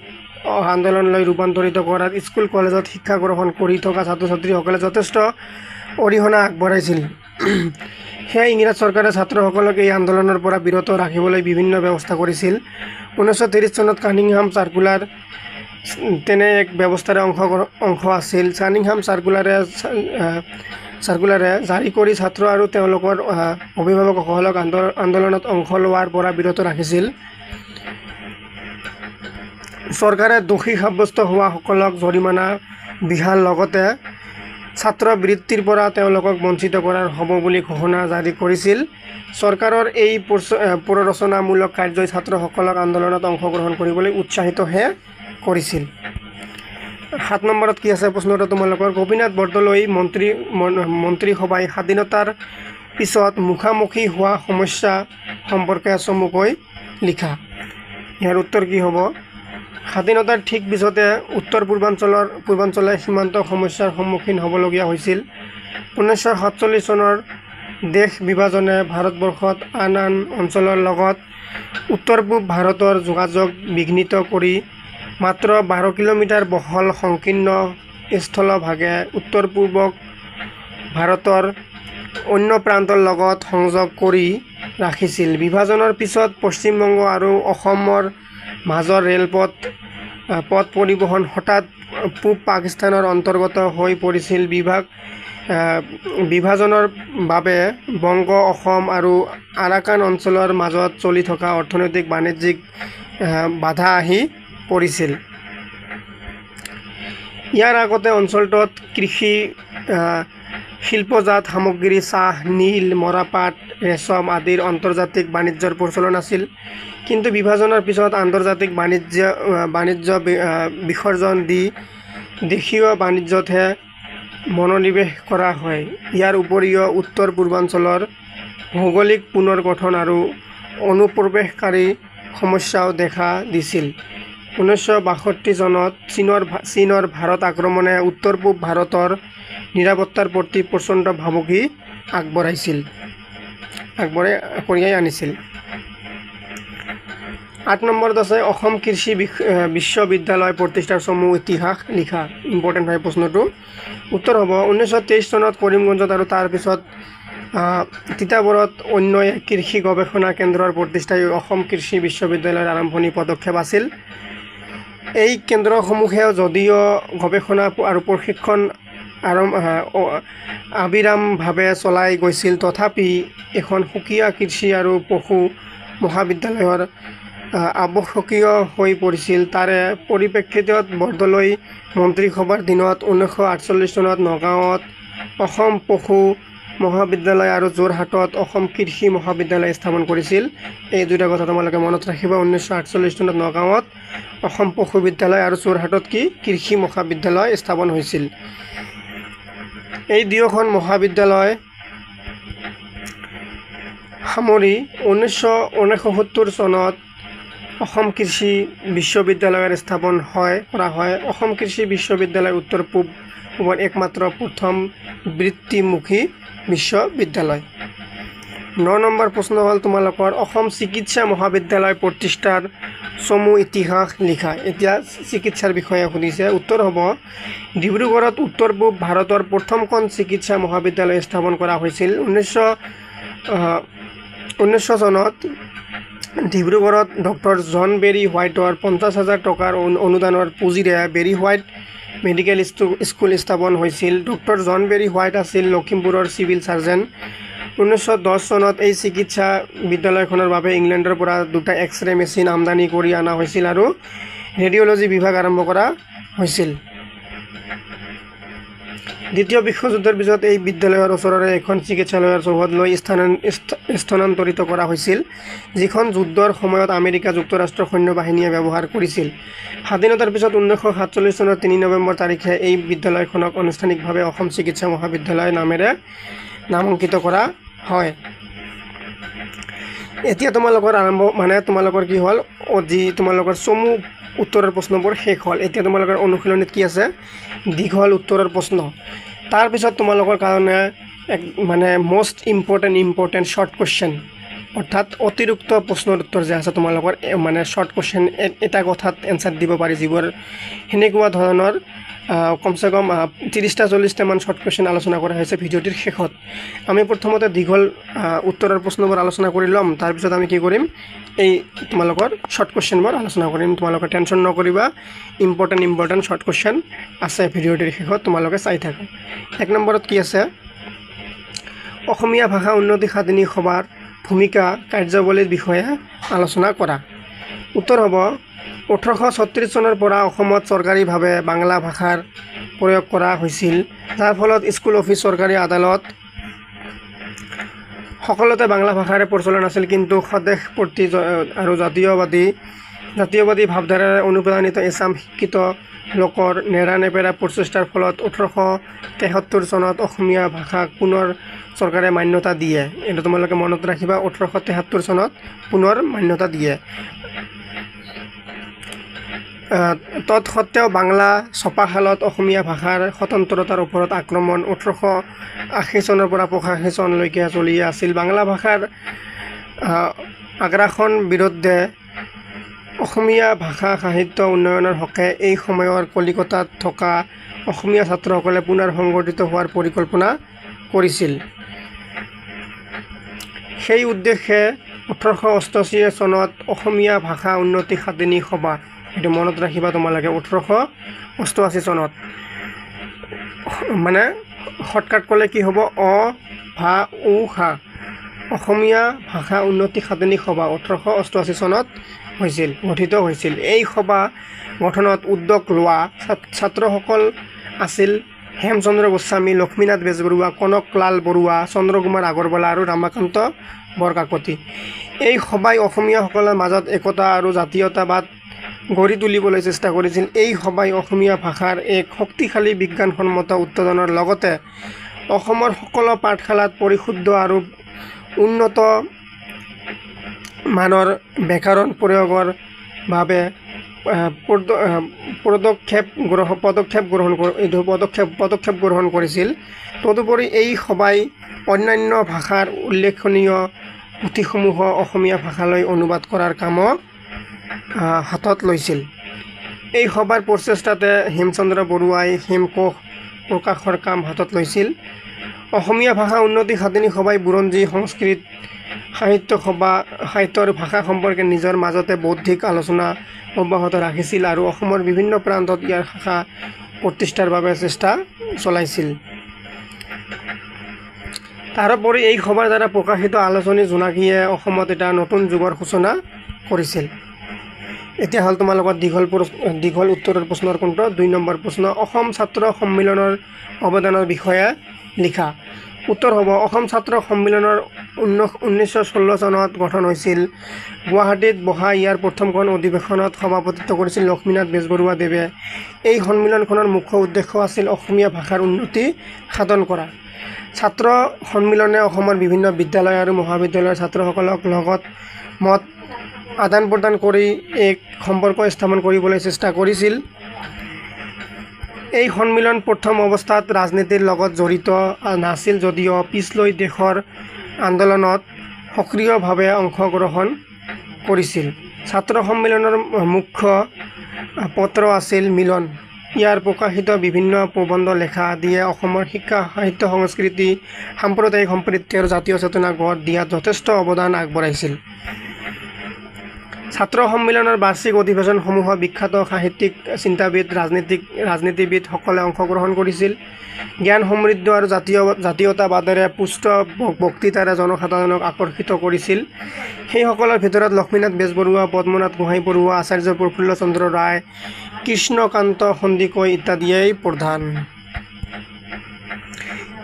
আন্দোলনলৈ ৰূপান্তৰিত কৰাত স্কুল কলেজত শিক্ষা গ্ৰহণ কৰি থকা ছাত্ৰ ছাত্ৰীসকলে যথেষ্ট অৰিহণা আগবঢ়াইছিল। সেয়ে ইংৰাজ চৰকাৰে ছাত্ৰসকলক এই আন্দোলনৰ পৰা বিৰত ৰাখিবলৈ বিভিন্ন ব্যৱস্থা কৰিছিল। 1930 চনত কানিংহাম চাৰ্কুলাৰ তেনে এক ব্যৱস্থাৰে অংশ আছিল। কানিংহাম চাৰ্কুলাৰে জাৰি কৰি ছাত্ৰ আৰু তেওঁলোকৰ অভিভাৱকসকলক আন্দোলনত অংশ লোৱাৰ পৰা বিৰত ৰাখিছিল। চৰকাৰে দোষী সাব্যস্ত হোৱাসকলক জৰিমনা বিহাৰ লগতে ছাত্ৰবৃত্তিৰ পৰা তেওঁলোকক বঞ্চিত কৰাৰ হ'ব বুলি ঘোষণা জাৰি কৰিছিল। চৰকাৰৰ এই প্ৰৰচনামূলক কাৰ্যই ছাত্ৰসকলক আন্দোলনত অংশগ্ৰহণ কৰিবলৈ উৎসাহিতহে কৰিছিল। 7 নম্বৰত কি আছে প্ৰশ্নটো তোমালোকৰ, গোপীনাথ বৰদলৈ মন্ত্ৰীসভাই স্বাধীনতাৰ পিছত মুখামুখি হোৱা সমস্যা সম্পৰ্কে চমুকৈ লিখা। ইয়াৰ উত্তৰ কি হ'ব, স্বাধীনতাৰ ঠিক পিছতে উত্তৰ পূৰ্বাঞ্চলে সীমান্ত সমস্যাৰ সন্মুখীন হ'বলগীয়া হৈছিল। 1947 চনৰ দেশ বিভাজনে ভাৰতবৰ্ষত আন অঞ্চলৰ লগত উত্তৰ পূব ভাৰতৰ যোগাযোগ বিঘ্নিত কৰি মাত্ৰ 12 কিলোমিটাৰ বহল সংকীৰ্ণ স্থলভাগে উত্তৰ পূবক ভাৰতৰ অন্য প্ৰান্তৰ লগত সংযোগ কৰি ৰাখিছিল। বিভাজনৰ পিছত পশ্চিমবংগ আৰু অসমৰ মাজৰ ৰেলপথ পৰিবহণ হঠাৎ পূব পাকিস্তানৰ অন্তৰ্গত হৈ পৰিছিল। বিভাজনৰ বাবে বংগ, অসম আৰু আৰাকান অঞ্চলৰ মাজত চলি থকা অৰ্থনৈতিক বাণিজ্যিক বাধা আহি পৰিছিল। ইয়াৰ আগতে অঞ্চলটোত কৃষি, শিল্পজাত সামগ্ৰী, চাহ, নীল, মৰাপাট, ৰেচম আদিৰ আন্তৰ্জাতিক বাণিজ্যৰ প্ৰচলন আছিল। কিন্তু বিভাজনৰ পিছত আন্তৰ্জাতিক বাণিজ্য বিসৰ্জন দি দেশীয় বাণিজ্যতহে মনোনিৱেশ কৰা হয়। ইয়াৰ উপৰিও উত্তৰ পূৰ্বাঞ্চলৰ ভৌগোলিক পুনৰ্গঠন আৰু অনুপ্ৰৱেশকাৰী সমস্যাও দেখা দিছিল। 1962 চনত চীনৰ ভাৰত আক্ৰমণে উত্তৰ পূব ভাৰতৰ নিৰাপত্তাৰ প্ৰতি প্ৰচণ্ড ভাবুকি কঢ়িয়াই আনিছিল। 8 নম্বৰত আছে অসম কৃষি বিশ্ববিদ্যালয় প্ৰতিষ্ঠাৰ চমু ইতিহাস লিখা। ইম্পৰ্টেণ্ট হয় প্ৰশ্নটো। উত্তৰ হ'ব 1923 চনত কৰিমগঞ্জত আৰু তাৰপিছত তিতাবৰত অন্য এক কৃষি গৱেষণা কেন্দ্ৰৰ প্ৰতিষ্ঠাই অসম কৃষি বিশ্ববিদ্যালয়ৰ আৰম্ভণি পদক্ষেপ আছিল। এই কেন্দ্ৰসমূহেও যদিও গৱেষণা আৰু প্ৰশিক্ষণ অবিৰামভাৱে চলাই গৈছিল, তথাপি এখন সুকীয়া কৃষি আৰু পশু মহাবিদ্যালয়ৰ আৱশ্যকীয় হৈ পৰিছিল। তাৰে পৰিপ্ৰেক্ষিতত বৰদলৈ মন্ত্ৰীসভাৰ দিনত 1948 চনত নগাঁৱত অসম পশু মহাবিদ্যালয় আৰু যোৰহাটত অসম কৃষি মহাবিদ্যালয় স্থাপন কৰিছিল। এই দুটা কথা তোমালোকে মনত ৰাখিবা। 1948 চনত নগাঁৱত অসম পশু বিদ্যালয় আৰু যোৰহাটত কৃষি মহাবিদ্যালয় স্থাপন হৈছিল। এই দুয়োখন মহাবিদ্যালয় সামৰি 1969 চনত অসম কৃষি বিশ্ববিদ্যালয়ৰ স্থাপন কৰা হয়। অসম কৃষি বিশ্ববিদ্যালয় উত্তৰ পূবৰ একমাত্ৰ প্ৰথম বৃত্তিমুখী বিশ্ববিদ্যালয়। 9 নম্বৰ প্ৰশ্ন হ'ল তোমালোকৰ অসম চিকিৎসা মহাবিদ্যালয় প্ৰতিষ্ঠাৰ চমু ইতিহাস লিখা। এতিয়া চিকিৎসাৰ বিষয়ে সুধিছে। উত্তৰ হ'ব ডিব্ৰুগড়ত উত্তৰ পূব ভাৰতৰ প্ৰথমখন চিকিৎসা মহাবিদ্যালয় স্থাপন কৰা হৈছিল। 1919 চনত ডিব্ৰুগড়ত ডক্টৰ জন বেৰী হোৱাইটৰ 50,000 টকাৰ অনুদানৰ পুঁজিৰে বেৰী হোৱাইট মেডিকেল স্কুল স্থাপন হৈছিল। ডক্টৰ জন বেৰী হোৱাইট আছিল লখিমপুৰৰ চিভিল চাৰ্জন। 1910 চনত এই চিকিৎসা বিদ্যালয়খনৰ বাবে ইংলেণ্ডৰ পৰা 2টা এক্স-ৰে মেচিন আমদানি কৰি অনা হৈছিল আৰু ৰেডিঅ'লজি বিভাগ আৰম্ভ কৰা হৈছিল। দ্বিতীয় বিশ্বযুদ্ধৰ পিছত এই বিদ্যালয়ৰ ওচৰৰে এখন চিকিৎসালয়ৰ চৌহদলৈ স্থানান্তৰিত কৰা হৈছিল, যিখন যুদ্ধৰ সময়ত আমেৰিকা যুক্তৰাষ্ট্ৰৰ সৈন্যবাহিনীয়ে ব্যৱহাৰ কৰিছিল। স্বাধীনতাৰ পিছত 1947 চনৰ 3 নৱেম্বৰ তাৰিখে এই বিদ্যালয়খনক আনুষ্ঠানিকভাৱে অসম চিকিৎসা মহাবিদ্যালয় নামেৰে নামাঙ্কিত কৰা হয়। এতিয়া তোমালোকৰ কি হ'ল, যি তোমালোকৰ চমু উত্তৰৰ প্ৰশ্নবোৰ শেষ হ'ল। এতিয়া তোমালোকৰ অনুশীলনীত কি আছে, দীঘল উত্তৰৰ প্ৰশ্ন। তাৰপিছত তোমালোকৰ কাৰণে মষ্ট ইম্পৰ্টেণ্ট শ্বৰ্ট কুৱেশ্যন, অৰ্থাৎ অতিৰিক্ত প্ৰশ্নৰ উত্তৰ যে আছে তোমালোকৰ শ্বৰ্ট কুৱেশ্যন, এটা কথাত এনচাৰ দিব পাৰি, যিবোৰ সেনেকুৱা ধৰণৰ কমচে কম 30-40টামান শ্বৰ্ট কুৱেশ্যন আলোচনা কৰা হৈছে ভিডিঅ'টিৰ শেষত। আমি প্ৰথমতে দীঘল উত্তৰৰ প্ৰশ্নবোৰ আলোচনা কৰি ল'ম, তাৰপিছত আমি কি কৰিম, এই তোমালোকৰ শ্বৰ্ট কুৱেশ্যনবোৰ আলোচনা কৰিম। তোমালোকে টেনশ্যন নকৰিবা, ইম্পৰ্টেণ্ট শ্বৰ্ট কুৱেশ্যন আছে ভিডিঅ'টিৰ শেষত, তোমালোকে চাই থাকা। 1 নম্বৰত কি আছে, অসমীয়া ভাষা উন্নতি সাধনী সভাৰ ভূমিকা কাৰ্যাৱলীৰ বিষয়ে আলোচনা কৰা। উত্তৰ হ'ব 1836 চনৰ পৰা অসমত চৰকাৰীভাৱে বাংলা ভাষাৰ প্ৰয়োগ কৰা হৈছিল, যাৰ ফলত স্কুল, অফিচ, চৰকাৰী আদালত সকলোতে বাংলা ভাষাৰে প্ৰচলন আছিল। কিন্তু স্বদেশপ্ৰতি আৰু জাতীয়বাদী ভাৱধাৰাৰে অনুপ্ৰাণিত এচাম শিক্ষিত লোকৰ নেৰানেপেৰা প্ৰচেষ্টাৰ ফলত 1873 চনত অসমীয়া ভাষাক পুনৰ চৰকাৰে মান্যতা দিয়ে। এইটো তোমালোকে মনত ৰাখিবা, 1873 চনত পুনৰ মান্যতা দিয়ে। তৎসত্ত্বেও বাংলা ছপাশালত অসমীয়া ভাষাৰ স্বতন্ত্ৰতাৰ ওপৰত আক্ৰমণ 1880 চনৰ পৰা 85 চনলৈকে চলি আছিল। বাংলা ভাষাৰ আগ্ৰাসন বিৰুদ্ধে অসমীয়া ভাষা সাহিত্য উন্নয়নৰ হকে এই সময়ৰ কলিকতাত থকা অসমীয়া ছাত্ৰসকলে পুনৰ সংগঠিত হোৱাৰ পৰিকল্পনা কৰিছিল। সেই উদ্দেশ্যে 1888 চনত অসমীয়া ভাষা উন্নতি সাধনী সভা, এইটো মনত ৰাখিবা তোমালোকে, 1888 চনত শৰ্টকাট ক'লে কি হ'ব, ভা অসমীয়া ভাষা উন্নতি সাধনী সভা 1888 চনত গঠিত হৈছিল। এই সভা গঠনত উদ্যোগ লোৱা ছাত্ৰসকল আছিল হেমচন্দ্ৰ গোস্বামী, লক্ষ্মীনাথ বেজবৰুৱা, কনকলাল বৰুৱা, চন্দ্ৰকুমাৰ আগৰৱালা আৰু ৰামাকান্ত বৰকাকতি। এই সভাই অসমীয়াসকলৰ মাজত একতা আৰু জাতীয়তাবাদ গঢ়ি তুলিবলৈ চেষ্টা কৰিছিল। এই সভাই অসমীয়া ভাষাৰ এক শক্তিশালী বিজ্ঞানসন্মত উৎপাদনৰ লগতে অসমৰ সকলো পাঠশালাত পৰিশুদ্ধ আৰু উন্নত মানৰ ব্যাকৰণ প্ৰয়োগৰ বাবে পদক্ষেপ গ্ৰহণ কৰিছিল। তদুপৰি এই সভাই অন্যান্য ভাষাৰ উল্লেখনীয় পুথিসমূহ অসমীয়া ভাষালৈ অনুবাদ কৰাৰ কামো হাতত লৈছিল। এই সভাৰ প্ৰচেষ্টাতে হেমচন্দ্ৰ বৰুৱাই হেমকোষ প্ৰকাশৰ কাম হাতত লৈছিল। অসমীয়া ভাষা উন্নতি সাধনী সভাই বুৰঞ্জী সংস্কৃত সাহিত্য সভা সাহিত্য আৰু ভাষা সম্পৰ্কে নিজৰ মাজতে বৌদ্ধিক আলোচনা অব্যাহত ৰাখিছিল আৰু অসমৰ বিভিন্ন প্ৰান্তত ইয়াৰ শাখা প্ৰতিষ্ঠাৰ বাবে চেষ্টা চলাইছিল। তাৰোপৰি এই সভাৰ দ্বাৰা প্ৰকাশিত আলোচনী জোনাকীয়ে অসমত এটা নতুন যুগৰ সূচনা কৰিছিল। এতিয়া হ'ল তোমাৰ লগত দীঘল উত্তৰৰ প্ৰশ্নৰ কোনটো 2 নম্বৰ প্ৰশ্ন অসম ছাত্ৰ সন্মিলনৰ অৱদানৰ বিষয়ে লিখা। উত্তৰ হ'ব অসম ছাত্ৰ সন্মিলনৰ 1916 চনত গঠন হৈছিল। গুৱাহাটীত বহা ইয়াৰ প্ৰথমখন অধিৱেশনত সভাপতিত্ব কৰিছিল লক্ষ্মীনাথ বেজবৰুৱাদেৱে। এই সন্মিলনখনৰ মুখ্য উদ্দেশ্য আছিল অসমীয়া ভাষাৰ উন্নতি সাধন কৰা। ছাত্ৰ সন্মিলনে অসমৰ বিভিন্ন বিদ্যালয় আৰু মহাবিদ্যালয়ৰ ছাত্ৰসকলক লগত মত আদান প্ৰদান কৰি এক সম্পৰ্ক স্থাপন কৰিবলৈ চেষ্টা কৰিছিল। এই সন্মিলন প্ৰথম অৱস্থাত ৰাজনীতিৰ লগত জড়িত নাছিল যদিও পিছলৈ দেশৰ আন্দোলনত সক্ৰিয়ভাৱে অংশগ্ৰহণ কৰিছিল। ছাত্ৰ সন্মিলনৰ মুখ্য পত্ৰ আছিল মিলন। ইয়াৰ প্ৰকাশিত বিভিন্ন প্ৰবন্ধ লেখা আদিয়ে অসমৰ শিক্ষা সাহিত্য সংস্কৃতি সাম্প্ৰদায়িক সম্প্ৰীতি আৰু জাতীয় চেতনা গঢ় দিয়াত যথেষ্ট অৱদান আগবঢ়াইছিল। ছাত্ৰ সন্মিলনৰ বাৰ্ষিক অধিৱেশনসমূহত বিখ্যাত সাহিত্যিক চিন্তাবিদ ৰাজনীতিবিদসকলে অংশগ্ৰহণ কৰিছিল। জ্ঞান সমৃদ্ধ আৰু জাতীয়তাবাদেৰে পুষ্ট বক্তৃতাৰে জনসাধাৰণক আকৰ্ষিত কৰিছিল। সেইসকলৰ ভিতৰত লক্ষ্মীনাথ বেজবৰুৱা পদ্মনাথ গোহাঁই বৰুৱা আচাৰ্য প্ৰফুল্ল চন্দ্ৰ ৰায় কৃষ্ণকান্ত সন্দিকৈ ইত্যাদিয়েই প্ৰধান।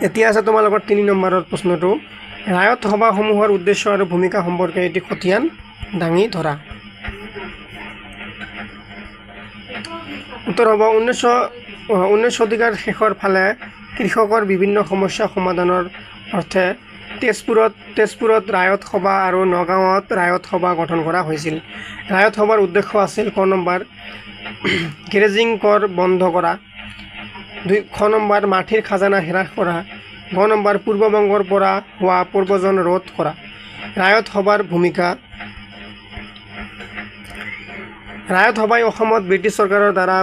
এতিয়া আছে তোমালোকৰ 3 নম্বৰৰ প্ৰশ্নটো ৰায়ত সভাসমূহৰ উদ্দেশ্য আৰু ভূমিকা সম্পৰ্কে এটি খতিয়ান দাঙি ধৰা। উত্তৰ হ'ব 19 শতিকাৰ শেষৰ ফালে কৃষকৰ বিভিন্ন সমস্যা সমাধানৰ অৰ্থে তেজপুৰত ৰায়ত সভা আৰু নগাঁৱত ৰায়ত সভা গঠন কৰা হৈছিল। ৰায়ত সভাৰ উদ্দেশ্য আছিল ক নম্বৰ গ্ৰেজিং কৰ বন্ধ কৰা, খ নম্বৰ মাটিৰ খাজানা হ্ৰাস কৰা, গ নম্বৰ পূৰ্ববংগৰ পৰা হোৱা প্ৰব্ৰজন ৰোধ কৰা। ৰায়ত সভাৰ ভূমিকা ৰায়ত সভাই অসমত ব্ৰিটিছ চৰকাৰৰ দ্বাৰা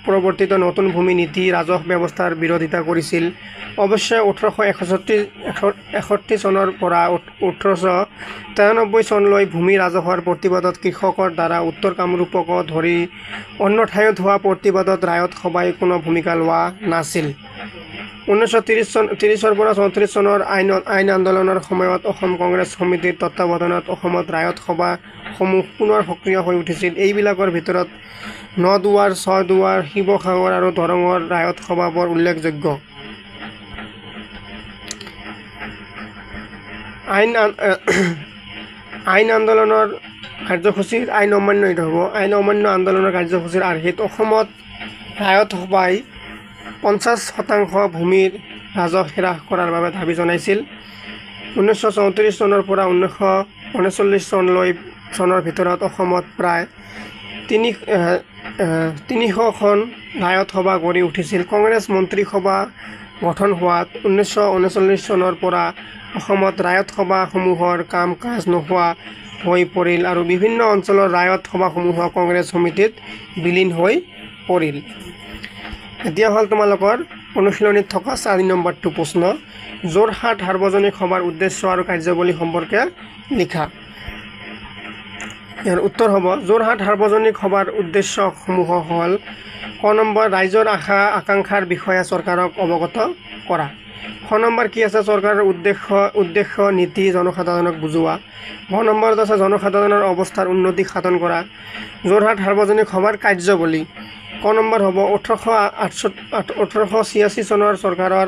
প্ৰৱৰ্তিত নতুন ভূমি নীতি ৰাজহ ব্যৱস্থাৰ বিৰোধিতা কৰিছিল। অৱশ্যে 1861 চনৰ পৰা 1893 চনলৈ ভূমি ৰাজহৰ প্ৰতিবাদত কৃষকৰ দ্বাৰা উত্তৰ কামৰূপক ধৰি অন্য ঠাইত হোৱা প্ৰতিবাদত ৰায়ত সভাই কোনো ভূমিকা লোৱা নাছিল। 1930 পৰা 34 চনৰ আইন আন্দোলনৰ সময়ত অসম কংগ্ৰেছ সমিতিৰ তত্বাৱধানত অসমত ৰায়ত সভাসমূহ পুনৰ সক্ৰিয় হৈ উঠিছিল। এইবিলাকৰ ভিতৰত নদুৱাৰ, ছয়দুৱাৰ, শিৱসাগৰ আৰু দৰঙৰ ৰায়ত সভাবোৰ উল্লেখযোগ্য। আইন অমান্য আন্দোলনৰ কাৰ্যসূচীৰ আৰ্হিত অসমত ৰায়ত সভাই 50% ভূমিৰ ৰাজহ হ্ৰাস কৰাৰ বাবে দাবী জনাইছিল। 1934 চনৰ পৰা 1939 চনৰ ভিতৰত অসমত প্ৰায় 300খন ৰায়ত সভা গঢ়ি উঠিছিল। কংগ্ৰেছ মন্ত্ৰীসভা গঠন হোৱাত 1939 চনৰ পৰা অসমত ৰায়ত সভাসমূহৰ কাম কাজ নোহোৱা হৈ পৰিল আৰু বিভিন্ন অঞ্চলৰ ৰায়ত সভাসমূহ কংগ্ৰেছ সমিতিত বিলীন হৈ পৰিল। এতিয়া হ'ল তোমালোকৰ অনুশীলনীত থকা 4 নম্বৰটো প্ৰশ্ন যোৰহাট সাৰ্বজনিক সভাৰ উদ্দেশ্য আৰু কাৰ্যাৱলী সম্পৰ্কে লিখা। ইয়াৰ উত্তৰ হ'ব যোৰহাট সাৰ্বজনিক সভাৰ উদ্দেশ্যসমূহ হ'ল ক নম্বৰ ৰাইজৰ আশা আকাংক্ষাৰ বিষয়ে চৰকাৰক অৱগত কৰা, খ নম্বৰ কি আছে চৰকাৰৰ উদ্দেশ্য নীতি জনসাধাৰণক বুজোৱা, গ নম্বৰত আছে জনসাধাৰণৰ অৱস্থাৰ উন্নতি সাধন কৰা। যোৰহাট সাৰ্বজনিক সভাৰ কাৰ্যাৱলী ক নম্বৰ হ'ব 1886 চনৰ চৰকাৰৰ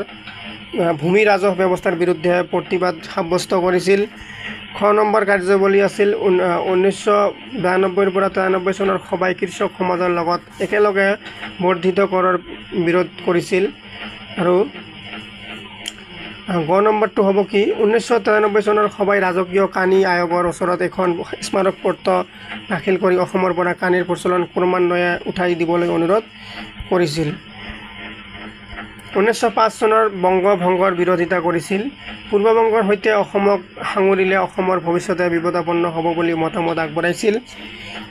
ভূমি ৰাজহ ব্যৱস্থাৰ বিৰুদ্ধে প্ৰতিবাদ সাব্যস্ত কৰিছিল। খ নম্বৰ কাৰ্যাৱলী আছিল 1992 পৰা 93 চনৰ সভাই কৃষক সমাজৰ লগত একেলগে বৰ্ধিত কৰৰ বিৰোধ কৰিছিল। আৰু গ নম্বৰটো হ'ব কি 1993 চনৰ সভাই ৰাজকীয় কানি আয়োগৰ ওচৰত এখন স্মাৰক পত্ৰ দাখিল কৰি অসমৰ পৰা কানিৰ প্ৰচলন ক্ৰমান্বয়ে উঠাই দিবলৈ অনুৰোধ কৰিছিল। 1905 চনৰ বংগভংগৰ বিৰোধিতা কৰিছিল। পূৰ্ববংগৰ সৈতে অসমক সাঙুৰিলে অসমৰ ভৱিষ্যতে বিপদাপন্ন হ'ব বুলি মতামত আগবঢ়াইছিল।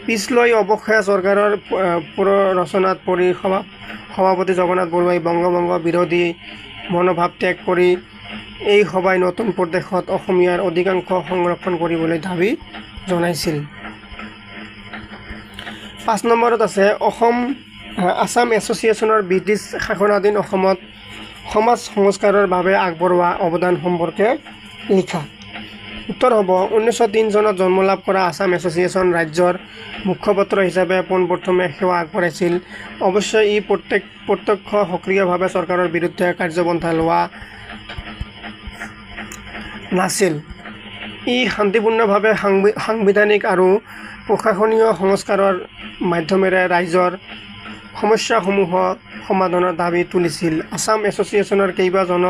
পিছলৈ অৱশেষে চৰকাৰৰ প্ৰৰচনাত পৰি সভাপতি জগন্নাথ বৰুৱাই বংগভংগ বিৰোধী মনোভাৱ ত্যাগ কৰি এই সভায় নতুন প্ৰদেশত অসমীয়াৰ অধিকাংশ সংৰক্ষণ কৰিবলৈ দাবী জনাইছিল। 5 নম্বৰত আছে আসাম এছ'চিয়েশ্যনৰ ব্ৰিটিছ শাসনাধীন অসমত সমাজ সংস্কাৰৰ বাবে আগবঢ়োৱা অৱদান সম্পৰ্কে লিখা। উত্তৰ হ'ব 1903 চনত জন্ম লাভ কৰা আসাম এছ'চিয়েশ্যন ৰাজ্যৰ মুখপত্ৰ হিচাপে পোনপ্ৰথমে সেৱা আগবঢ়াইছিল। অৱশ্যে ই প্ৰত্যক্ষ সক্ৰিয়ভাৱে চৰকাৰৰ বিৰুদ্ধে কাৰ্যপন্থা লোৱা নাছিল। ই শান্তিপূৰ্ণভাৱে সাংবিধানিক আৰু প্ৰশাসনীয় সংস্কাৰৰ মাধ্যমেৰে ৰাইজৰ সমস্যাসমূহ সমাধানৰ দাবী তুলিছিল। আসাম এছ'চিয়েশ্যনৰ কেইবাজন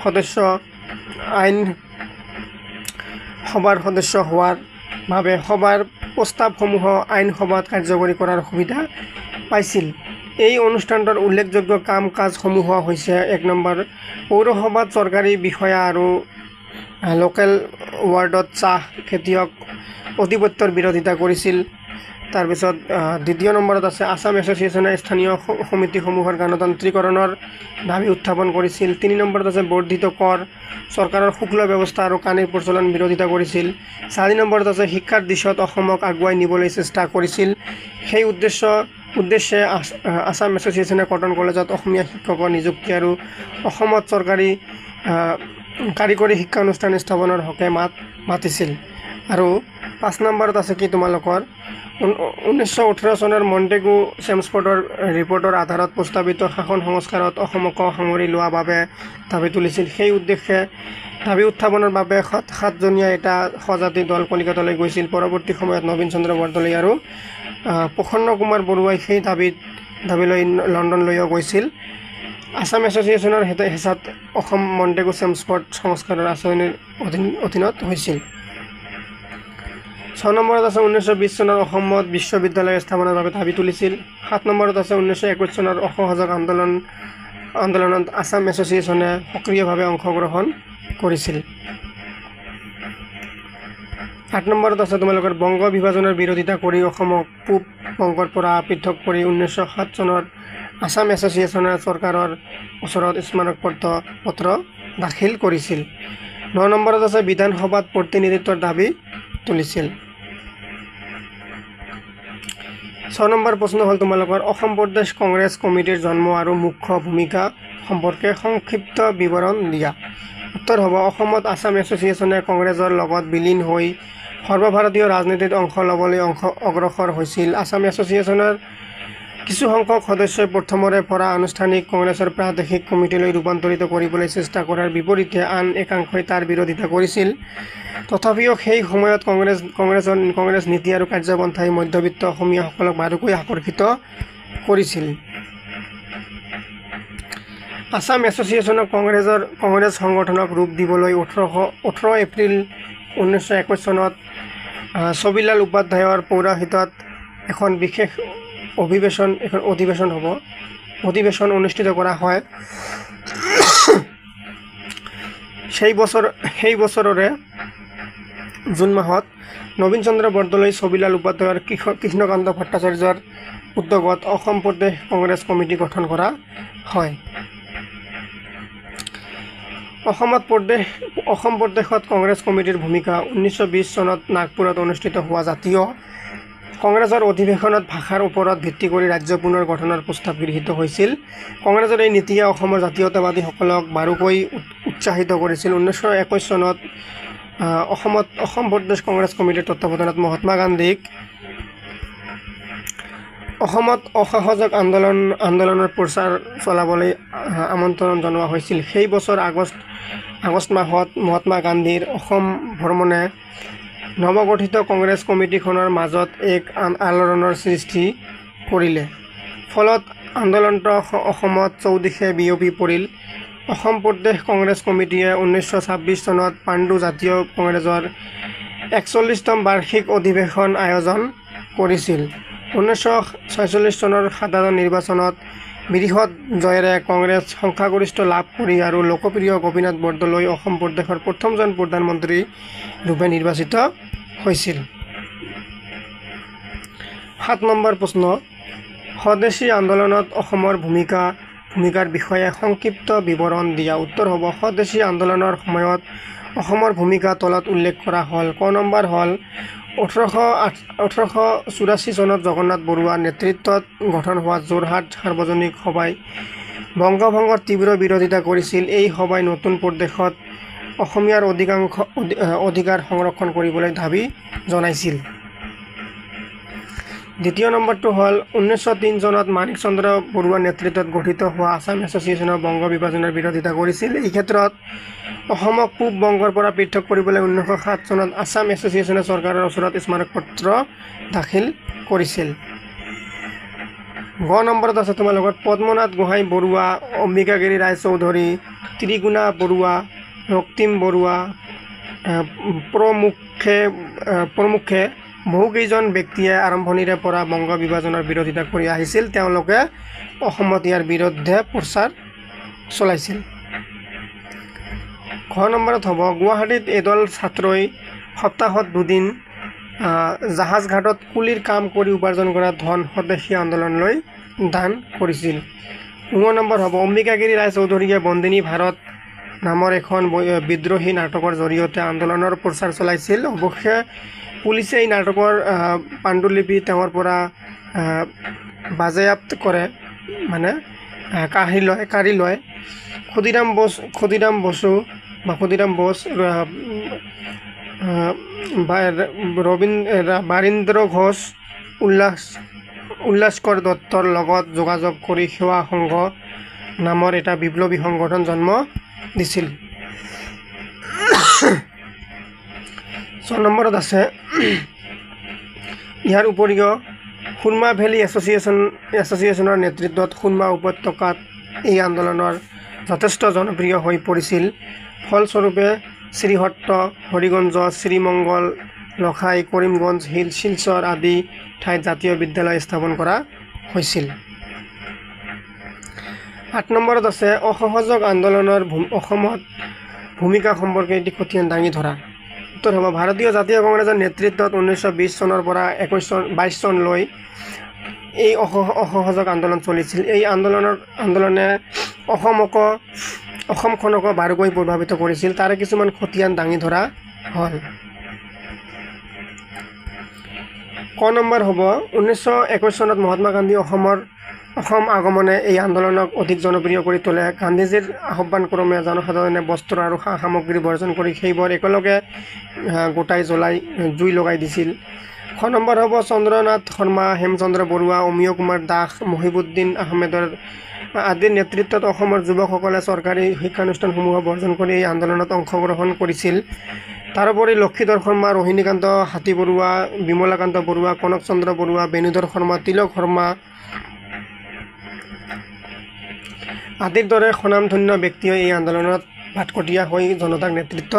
সদস্য আইন সভাৰ সদস্য হোৱাৰ বাবে সভাৰ প্ৰস্তাৱসমূহ আইন সভাত কাৰ্যকৰী কৰাৰ সুবিধা পাইছিল। এই অনুষ্ঠানটোৰ উল্লেখযোগ্য কাম কাজসমূহ হৈছে: 1 নম্বৰ, পৌৰসভাত চৰকাৰী বিষয়া আৰু লোকেল ৱাৰ্ডত চাহ খেতিয়ক অধিপত্যৰ বিৰোধিতা কৰিছিল। তাৰপিছত 2 নম্বৰত আছে আসাম এছ'চিয়েশ্যনে স্থানীয় সমিতিসমূহৰ গণতান্ত্ৰিকৰণৰ দাবী উত্থাপন কৰিছিল। 3 নম্বৰত আছে বৰ্ধিত কৰ, চৰকাৰৰ শুল্ক ব্যৱস্থা আৰু কানিৰ প্ৰচলন বিৰোধিতা কৰিছিল। 4 নম্বৰত আছে শিক্ষাৰ দিশত অসমক আগুৱাই নিবলৈ চেষ্টা কৰিছিল। সেই উদ্দেশ্যে আসাম এছ'চিয়েশ্যনে কটন কলেজত অসমীয়া শিক্ষকৰ নিযুক্তি আৰু অসমত চৰকাৰী কাৰিকৰী শিক্ষা অনুষ্ঠান স্থাপনৰ হকে মাতিছিল। আৰু 5 নম্বৰত আছে কি তোমালোকৰ 1918 চনৰ মণ্টেগু চেমছফৰ্ডৰ ৰিপৰ্টৰ আধাৰত প্ৰস্তাৱিত শাসন সংস্কাৰত অসমক সাঙুৰি লোৱাৰ বাবে দাবী তুলিছিল। সেই উদ্দেশ্যে দাবী উত্থাপনৰ বাবে 7জনীয়া এটা সজাতি দল কলিকতালৈ গৈছিল। পৰৱৰ্তী সময়ত নবীন চন্দ্ৰ বৰদলৈ আৰু প্ৰসন্ন কুমাৰ বৰুৱাই সেই দাবীলৈ লণ্ডনলৈও গৈছিল। আসাম এছ'চিয়েশ্যনৰ হেঁচাত অসম মণ্টেগু চেমছফৰ্ড সংস্কাৰৰ আঁচনিৰ অধীনত হৈছিল। 6 নম্বৰত আছে 1920 চনৰ অসমত বিশ্ববিদ্যালয় স্থাপনৰ বাবে দাবী তুলিছিল। 7 নম্বৰত আছে 1921 চনৰ অসহযোগ আন্দোলনত আসাম এছ'চিয়েশ্যনে সক্ৰিয়ভাৱে অংশগ্ৰহণ কৰিছিল। 8 নম্বৰত আছে তোমালোকৰ বংগ বিভাজনৰ বিৰোধিতা কৰি অসমক পূব বংগৰ পৰা পৃথক কৰি 1907 চনত আসাম এছ'চিয়েশ্যনে চৰকাৰৰ ওচৰত স্মাৰক পত্ৰ দাখিল কৰিছিল। 9 নম্বৰত আছে বিধানসভাত প্ৰতিনিধিত্বৰ দাবী তুলিছিল। 6 নম্বৰ প্ৰশ্ন হ'ল তোমালোকৰ অসম প্ৰদেশ কংগ্ৰেছ কমিটিৰ জন্ম আৰু মুখ্য ভূমিকা সম্পৰ্কে সংক্ষিপ্ত বিৱৰণ দিয়া। উত্তৰ হ'ব অসমত আসাম এছ'চিয়েশ্যনে কংগ্ৰেছৰ লগত বিলীন হৈ সৰ্বভাৰতীয় ৰাজনীতিত অংশ ল'বলৈ অগ্ৰসৰ হৈছিল। আসাম এছ'চিয়েশ্যনৰ কিছুসংখ্যক সদস্যই প্ৰথমৰে পৰা আনুষ্ঠানিক কংগ্ৰেছৰ প্ৰাদেশিক কমিটিলৈ ৰূপান্তৰিত কৰিবলৈ চেষ্টা কৰাৰ বিপৰীতে আন একাংশই তাৰ বিৰোধিতা কৰিছিল। তথাপিও সেই সময়ত কংগ্ৰেছ নীতি আৰু কাৰ্যপন্থাই মধ্যবিত্ত অসমীয়াসকলক বাৰুকৈ আকৰ্ষিত কৰিছিল। আসাম এছ'চিয়েশ্যনক কংগ্ৰেছ সংগঠনক ৰূপ দিবলৈ 18 এপ্ৰিল 1921 চনত ছবিলাল উপাধ্যায়ৰ পৌৰোহিত্যত এখন বিশেষ অধিৱেশন অনুষ্ঠিত কৰা হয়। সেই বছৰৰে জুন মাহত নবীন চন্দ্ৰ বৰদলৈ ছবিলাল উপাধ্যায় আৰু কৃষ্ণকান্ত ভট্টাচাৰ্যৰ উদ্যোগত অসম প্ৰদেশ কংগ্ৰেছ কমিটি গঠন কৰা হয়। অসম প্ৰদেশত কংগ্ৰেছ কমিটিৰ ভূমিকা 1920 চনত নাগপুৰত অনুষ্ঠিত হোৱা জাতীয় কংগ্ৰেছৰ অধিৱেশনত ভাষাৰ ওপৰত ভিত্তি কৰি ৰাজ্য পুনৰ গঠনৰ প্ৰস্তাৱ গৃহীত হৈছিল। কংগ্ৰেছৰ এই নীতিয়ে অসমৰ জাতীয়তাবাদীসকলক বাৰুকৈ উৎসাহিত কৰিছিল। 1921 চনত অসম প্ৰদেশ কংগ্ৰেছ কমিটিৰ তত্ত্বাৱধানত মহাত্মা গান্ধীক অসমত অসহযোগ আন্দোলনৰ প্ৰচাৰ চলাবলৈ আমন্ত্ৰণ জনোৱা হৈছিল। সেই বছৰ আগষ্ট মাহত মহাত্মা গান্ধীৰ অসম ভ্ৰমণে নৱগঠিত কংগ্ৰেছ কমিটিখনৰ মাজত এক আলোড়নৰ সৃষ্টি কৰিলে। ফলত আন্দোলনটো অসমত চৌদিশে বিয়পি পৰিল। অসম প্ৰদেশ কংগ্ৰেছ কমিটিয়ে 1926 চনত পাণ্ডু জাতীয় কংগ্ৰেছৰ 41তম বাৰ্ষিক অধিৱেশন আয়োজন কৰিছিল। 1946 চনৰ সাধাৰণ নিৰ্বাচনত বৃহৎ জয়েৰে কংগ্ৰেছ সংখ্যাগৰিষ্ঠ লাভ কৰি আৰু লোকপ্ৰিয় গোপীনাথ বৰদলৈ অসম প্ৰদেশৰ প্ৰথমজন প্ৰধানমন্ত্ৰী ৰূপে নিৰ্বাচিত হৈছিল। 7 নম্বৰ প্ৰশ্ন স্বদেশী আন্দোলনত অসমৰ ভূমিকা ভূমিকাৰ বিষয়ে সংক্ষিপ্ত বিৱৰণ দিয়া। উত্তৰ হ'ব স্বদেশী আন্দোলনৰ সময়ত অসমৰ ভূমিকা তলত উল্লেখ কৰা হ'ল। ক নম্বৰ হ'ল 1884 চনত জগন্নাথ বৰুৱাৰ নেতৃত্বত গঠন হোৱা যোৰহাট সাৰ্বজনিক সভাই বংগভংগৰ তীব্ৰ বিৰোধিতা কৰিছিল। এই সভাই নতুন প্ৰদেশত অসমীয়াৰ অধিকাৰ সংৰক্ষণ কৰিবলৈ দাবী জনাইছিল। দ্বিতীয় নম্বৰটো হ'ল 1903 চনত মানিক চন্দ্ৰ বৰুৱাৰ নেতৃত্বত গঠিত হোৱা আছাম এছ'চিয়েশ্যনৰ বংগ বিভাজনৰ বিৰোধিতা কৰিছিল। এই ক্ষেত্ৰত অসমক পূব বংগৰ পৰা পৃথক কৰিবলৈ 1907 চনত আছাম এছ'চিয়েশ্যনে চৰকাৰৰ ওচৰত স্মাৰকপত্ৰ দাখিল কৰিছিল। গ নম্বৰত আছে তোমালোকৰ পদ্মনাথ গোহাঁই বৰুৱা, অম্বিকাগিৰি ৰায়চৌধুৰী, ত্ৰিগুণা বৰুৱা, ৰক্তিম বৰুৱা প্ৰমুখে বহুকেইজন ব্যক্তিয়ে আৰম্ভণিৰে পৰা বংগ বিভাজনৰ বিৰোধিতা কৰি আহিছিল। তেওঁলোকে অসমত ইয়াৰ বিৰুদ্ধে প্ৰচাৰ চলাইছিল। খ নম্বৰত হ'ব গুৱাহাটীত এদল ছাত্ৰই সপ্তাহত দুদিন জাহাজঘাটত কুলিৰ কাম কৰি উপাৰ্জন কৰা ধন স্বদেশী আন্দোলনলৈ দান কৰিছিল। ঙ নম্বৰ হ'ব অম্বিকাগিৰি ৰায়চৌধুৰীয়ে বন্দিনী ভাৰত নামৰ এখন বিদ্ৰোহী নাটকৰ জৰিয়তে আন্দোলনৰ প্ৰচাৰ চলাইছিল। অৱশ্যে পুলিচে এই নাটকৰ পাণ্ডুলিপি তেওঁৰ পৰা বাজেয়াপ্ত কৰে, মানে কাঢ়ি লয়। ক্ষুদিৰাম বোস বাৰীন্দ্ৰ ঘোষ, উল্লাসকৰ দত্তৰ লগত যোগাযোগ কৰি সেৱা সংঘ নামৰ এটা বিপ্লৱী সংগঠন জন্ম দিছিল। 6 নম্বৰত আছে ইয়াৰ উপৰিও সুৰমা ভেলী এছ'চিয়েশ্যনৰ নেতৃত্বত সুৰমা উপত্যকাত এই আন্দোলনৰ যথেষ্ট জনপ্ৰিয় হৈ পৰিছিল। ফলস্বৰূপে শ্ৰীহট্ট, হৰিগঞ্জ, শ্ৰীমংগল, লখাই, কৰিমগঞ্জ, শিলচৰ আদি ঠাইত জাতীয় বিদ্যালয় স্থাপন কৰা হৈছিল। 8 নম্বৰত আছে অসহযোগ আন্দোলনৰ অসমত ভূমিকা সম্পৰ্কে এটি খতিয়ান দাঙি ধৰা। উত্তৰ হ'ব ভাৰতীয় জাতীয় কংগ্ৰেছৰ নেতৃত্বত 1920 চনৰ পৰা 22 চনলৈ এই অসহযোগ আন্দোলন চলিছিল। এই আন্দোলনে অসমখনকো বাৰুকৈ প্ৰভাৱিত কৰিছিল। তাৰে কিছুমান খতিয়ান দাঙি ধৰা হ'ল। ক নম্বৰ হ'ব 1921 চনত মহাত্মা গান্ধী অসম আগমনে এই আন্দোলনক অধিক জনপ্ৰিয় কৰি তোলে। গান্ধীজীৰ আহ্বান ক্ৰমে জনসাধাৰণে বস্ত্ৰ আৰু সা সামগ্ৰী বৰ্জন কৰি সেইবোৰ একেলগে গোটাই জুই লগাই দিছিল। খ নম্বৰ হ'ব চন্দ্ৰনাথ শৰ্মা, হেমচন্দ্ৰ বৰুৱা, অমিয় কুমাৰ দাস, মহিবুদ্দিন আহমেদৰ আদিৰ নেতৃত্বত অসমৰ যুৱকসকলে চৰকাৰী শিক্ষানুষ্ঠানসমূহ বৰ্জন কৰি এই আন্দোলনত অংশগ্ৰহণ কৰিছিল। তাৰোপৰি লক্ষীধৰ শৰ্মা, ৰোহিণীকান্ত হাতী বৰুৱা, বিমলাকান্ত বৰুৱা, কনক চন্দ্ৰ বৰুৱা, বেণুধৰ শৰ্মা, তিলক শৰ্মা আদিৰ দৰে স্বনামধন্য ব্যক্তিয়ে এই আন্দোলনত ভাটকটীয়া হৈ জনতাক নেতৃত্ব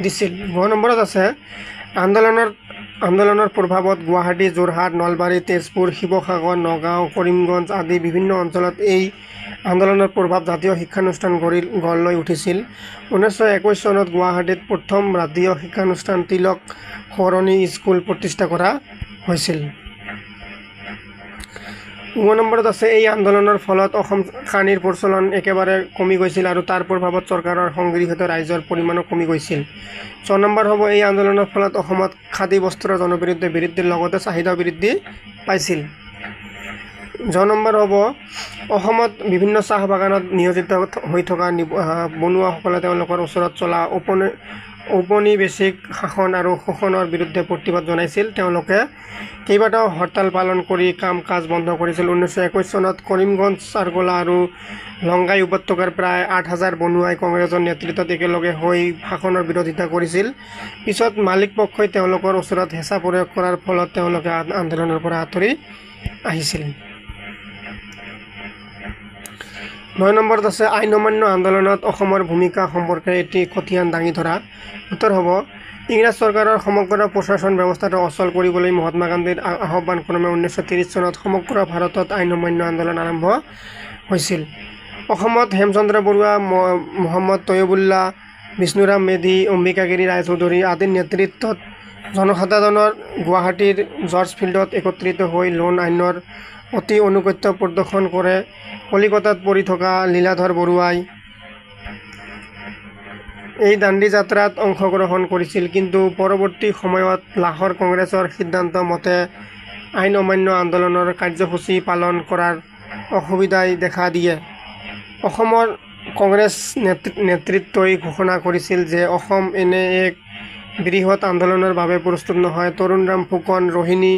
দিছিল। 9 নম্বৰত আছে আন্দোলনৰ প্ৰভাৱত গুৱাহাটী, যোৰহাট, নলবাৰী, তেজপুৰ, শিৱসাগৰ, নগাঁও, কৰিমগঞ্জ আদি বিভিন্ন অঞ্চলত এই আন্দোলনৰ প্ৰভাৱ জাতীয় শিক্ষানুষ্ঠান গঢ় লৈ উঠিছিল। 1921 চনত গুৱাহাটীত প্ৰথম জাতীয় শিক্ষানুষ্ঠান তিলক সৰণী স্কুল প্ৰতিষ্ঠা কৰা হৈছিল। 9 নম্বৰত আছে এই আন্দোলনৰ ফলত অসম কানিৰ প্ৰচলন একেবাৰে কমি গৈছিল আৰু তাৰ প্ৰভাৱত চৰকাৰৰ সংগৃহীত ৰাইজৰ পৰিমাণো কমি গৈছিল। 6 নম্বৰ হ'ব এই আন্দোলনৰ ফলত অসমত খাদী বস্ত্ৰৰ জনপ্ৰিয়তা বৃদ্ধিৰ লগতে চাহিদা বৃদ্ধি পাইছিল। 10 নম্বৰ হ'ব অসমত বিভিন্ন চাহ বাগানত নিয়োজিত হৈ থকা বনুৱাসকলে তেওঁলোকৰ ওচৰত চলা ঔপনিৱেশিক শাসন আৰু শোষণৰ বিৰুদ্ধে প্ৰতিবাদ জনাইছিল। তেওঁলোকে কেইবাটাও হৰতাল পালন কৰি কাম কাজ বন্ধ কৰিছিল। 1921 চনত কৰিমগঞ্জ, চাৰগোলা আৰু লংগাই উপত্যকাৰ প্ৰায় 8,000 বনুৱাই কংগ্ৰেছৰ নেতৃত্বত একেলগে হৈ শাসনৰ বিৰোধিতা কৰিছিল। পিছত মালিক পক্ষই তেওঁলোকৰ ওচৰত হেঁচা প্ৰয়োগ কৰাৰ ফলত তেওঁলোকে আন্দোলনৰ পৰা আঁতৰি আহিছিল। 9 নম্বৰত আছে আইন অমান্য আন্দোলনত অসমৰ ভূমিকা সম্পৰ্কে এটি খতিয়ান দাঙি ধৰা। উত্তৰ হ'ব ইংৰাজ চৰকাৰৰ সমগ্ৰ প্ৰশাসন ব্যৱস্থাটো অচল কৰিবলৈ মহাত্মা গান্ধীৰ আহ্বান ক্ৰমে 1930 চনত সমগ্ৰ ভাৰতত আইন অমান্য আন্দোলন আৰম্ভ হৈছিল। অসমত হেমচন্দ্ৰ বৰুৱা, মহম্মদ তৈয়বুল্লাহ, বিষ্ণুৰাম মেধি, অম্বিকাগিৰি ৰায়চৌধুৰী আদিৰ নেতৃত্বত জনসাধাৰণৰ গুৱাহাটীৰ জৰ্জ ফিল্ডত একত্ৰিত হৈ লোন আইনৰ অতি অনুগত্য প্ৰদৰ্শন কৰে। কলিকতাত পঢ়ি থকা লীলাধৰ বৰুৱাই এই দাণ্ডী যাত্ৰাত অংশগ্ৰহণ কৰিছিল, কিন্তু পৰৱৰ্তী সময়ত লাহোৰ কংগ্ৰেছৰ সিদ্ধান্ত মতে আইন অমান্য আন্দোলনৰ কাৰ্যসূচী পালন কৰাৰ অসুবিধাই দেখা দিয়ে। অসমৰ কংগ্ৰেছ নেতৃত্বই ঘোষণা কৰিছিল যে অসম এনে এক বৃহৎ আন্দোলনৰ বাবে প্ৰস্তুত নহয়। তৰুণৰাম ফুকন, ৰোহিণী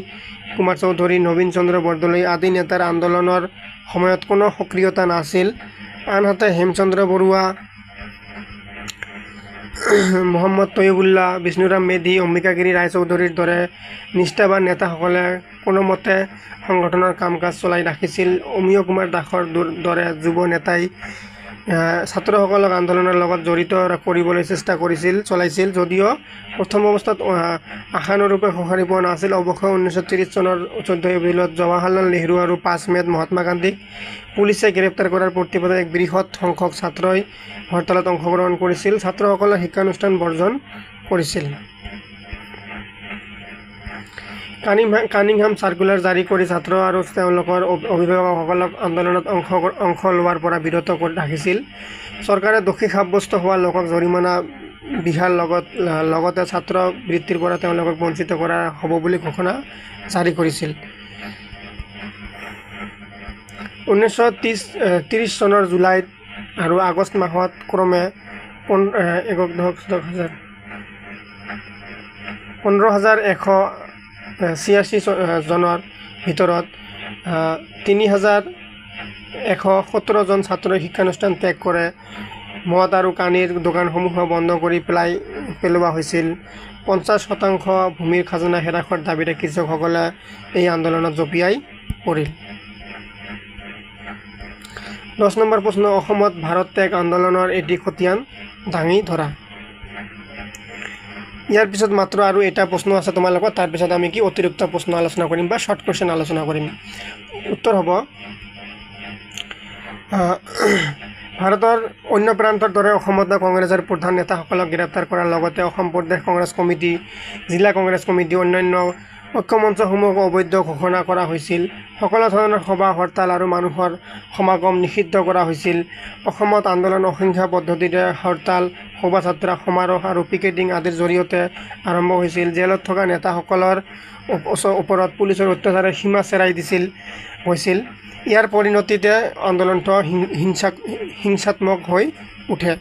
কুমাৰ চৌধুৰী, নবীন চন্দ্ৰ বৰদলৈ আদি নেতাৰ আন্দোলনৰ সময়ত কোনো সক্ৰিয়তা নাছিল। আনহাতে হেমচন্দ্ৰ বৰুৱা, মহম্মদ তৈয়বুল্লাহ, বিষ্ণুৰাম মেধি, অম্বিকাগিৰি ৰায়চৌধুৰীৰ দৰে নিষ্ঠাবান নেতাসকলে কোনোমতে সংগঠনৰ কাম কাজ চলাই ৰাখিছিল। অমিয় কুমাৰ দাসৰ দৰে যুৱ নেতাই ছাত্ৰসকলক আন্দোলনৰ লগত জড়িত কৰিবলৈ চেষ্টা চলাইছিল, যদিও প্ৰথম অৱস্থাত আশানুৰূপে সঁহাৰি পোৱা নাছিল। অৱশ্যে 1930 চনৰ 14 এপ্ৰিলত জৱাহৰলাল নেহৰু আৰু 5 মে'ত মহাত্মা গান্ধীক পুলিচে গ্ৰেপ্তাৰ কৰাৰ প্ৰতিবাদত এক বৃহৎ সংখ্যক ছাত্ৰই হৰতালত অংশগ্ৰহণ কৰিছিল। ছাত্ৰসকলে শিক্ষানুষ্ঠান বৰ্জন কৰিছিল। কানিংহাম চাৰ্কুলাৰ জাৰি কৰি ছাত্ৰ আৰু তেওঁলোকৰ অভিভাৱকসকলক আন্দোলনত অংশ লোৱাৰ পৰা বিৰত কৰি ৰাখিছিল। চৰকাৰে দোষী সাব্যস্ত হোৱা লোকক জৰিমনা বিহাৰ লগতে ছাত্ৰ বৃত্তিৰ পৰা তেওঁলোকক বঞ্চিত কৰা হ'ব বুলি ঘোষণা জাৰি কৰিছিল। 1930 চনৰ জুলাইত আৰু আগষ্ট মাহত ক্ৰমে 15,186 জনৰ ভিতৰত 3,117 জন ছাত্ৰই শিক্ষানুষ্ঠান ত্যাগ কৰে। মদ আৰু কানিৰ দোকানসমূহ বন্ধ কৰি পেলোৱা হৈছিল। 50% ভূমিৰ খাজনা হেৰাসৰ দাবীৰে কৃষকসকলে এই আন্দোলনত জঁপিয়াই পৰিল। 10 নম্বৰ প্ৰশ্ন, অসমত ভাৰত ত্যাগ আন্দোলনৰ এটি খতিয়ান দাঙি ধৰা। ইয়াৰ পিছত মাত্ৰ আৰু এটা প্ৰশ্ন আছে তোমালোকৰ, তাৰপিছত আমি কি অতিৰিক্ত প্ৰশ্ন আলোচনা কৰিম বা শৰ্ট কুৱেশ্যন আলোচনা কৰিম। উত্তৰ হ'ব, ভাৰতৰ অন্য প্ৰান্তৰ দৰে অসমত কংগ্ৰেছৰ প্ৰধান নেতাসকলক গ্ৰেপ্তাৰ কৰাৰ লগতে অসম প্ৰদেশ কংগ্ৰেছ কমিটি, জিলা কংগ্ৰেছ কমিটি, অন্যান্য ঐক্যমঞ্চসমূহক অবৈধ ঘোষণা কৰা হৈছিল। সকলো ধৰণৰ সভা, হৰতাল আৰু মানুহৰ সমাগম নিষিদ্ধ কৰা হৈছিল। অসমত আন্দোলন অহিংসা পদ্ধতিৰে হৰতাল, শোভাযাত্ৰা, সমাৰোহ আৰু পিকেটিং আদিৰ জৰিয়তে আৰম্ভ হৈছিল। জেলত থকা নেতাসকলৰ ওপৰত পুলিচৰ অত্যাচাৰে সীমা চেৰাই হৈছিল। ইয়াৰ পৰিণতিতে আন্দোলনটো হিংসাত্মক হৈ উঠে।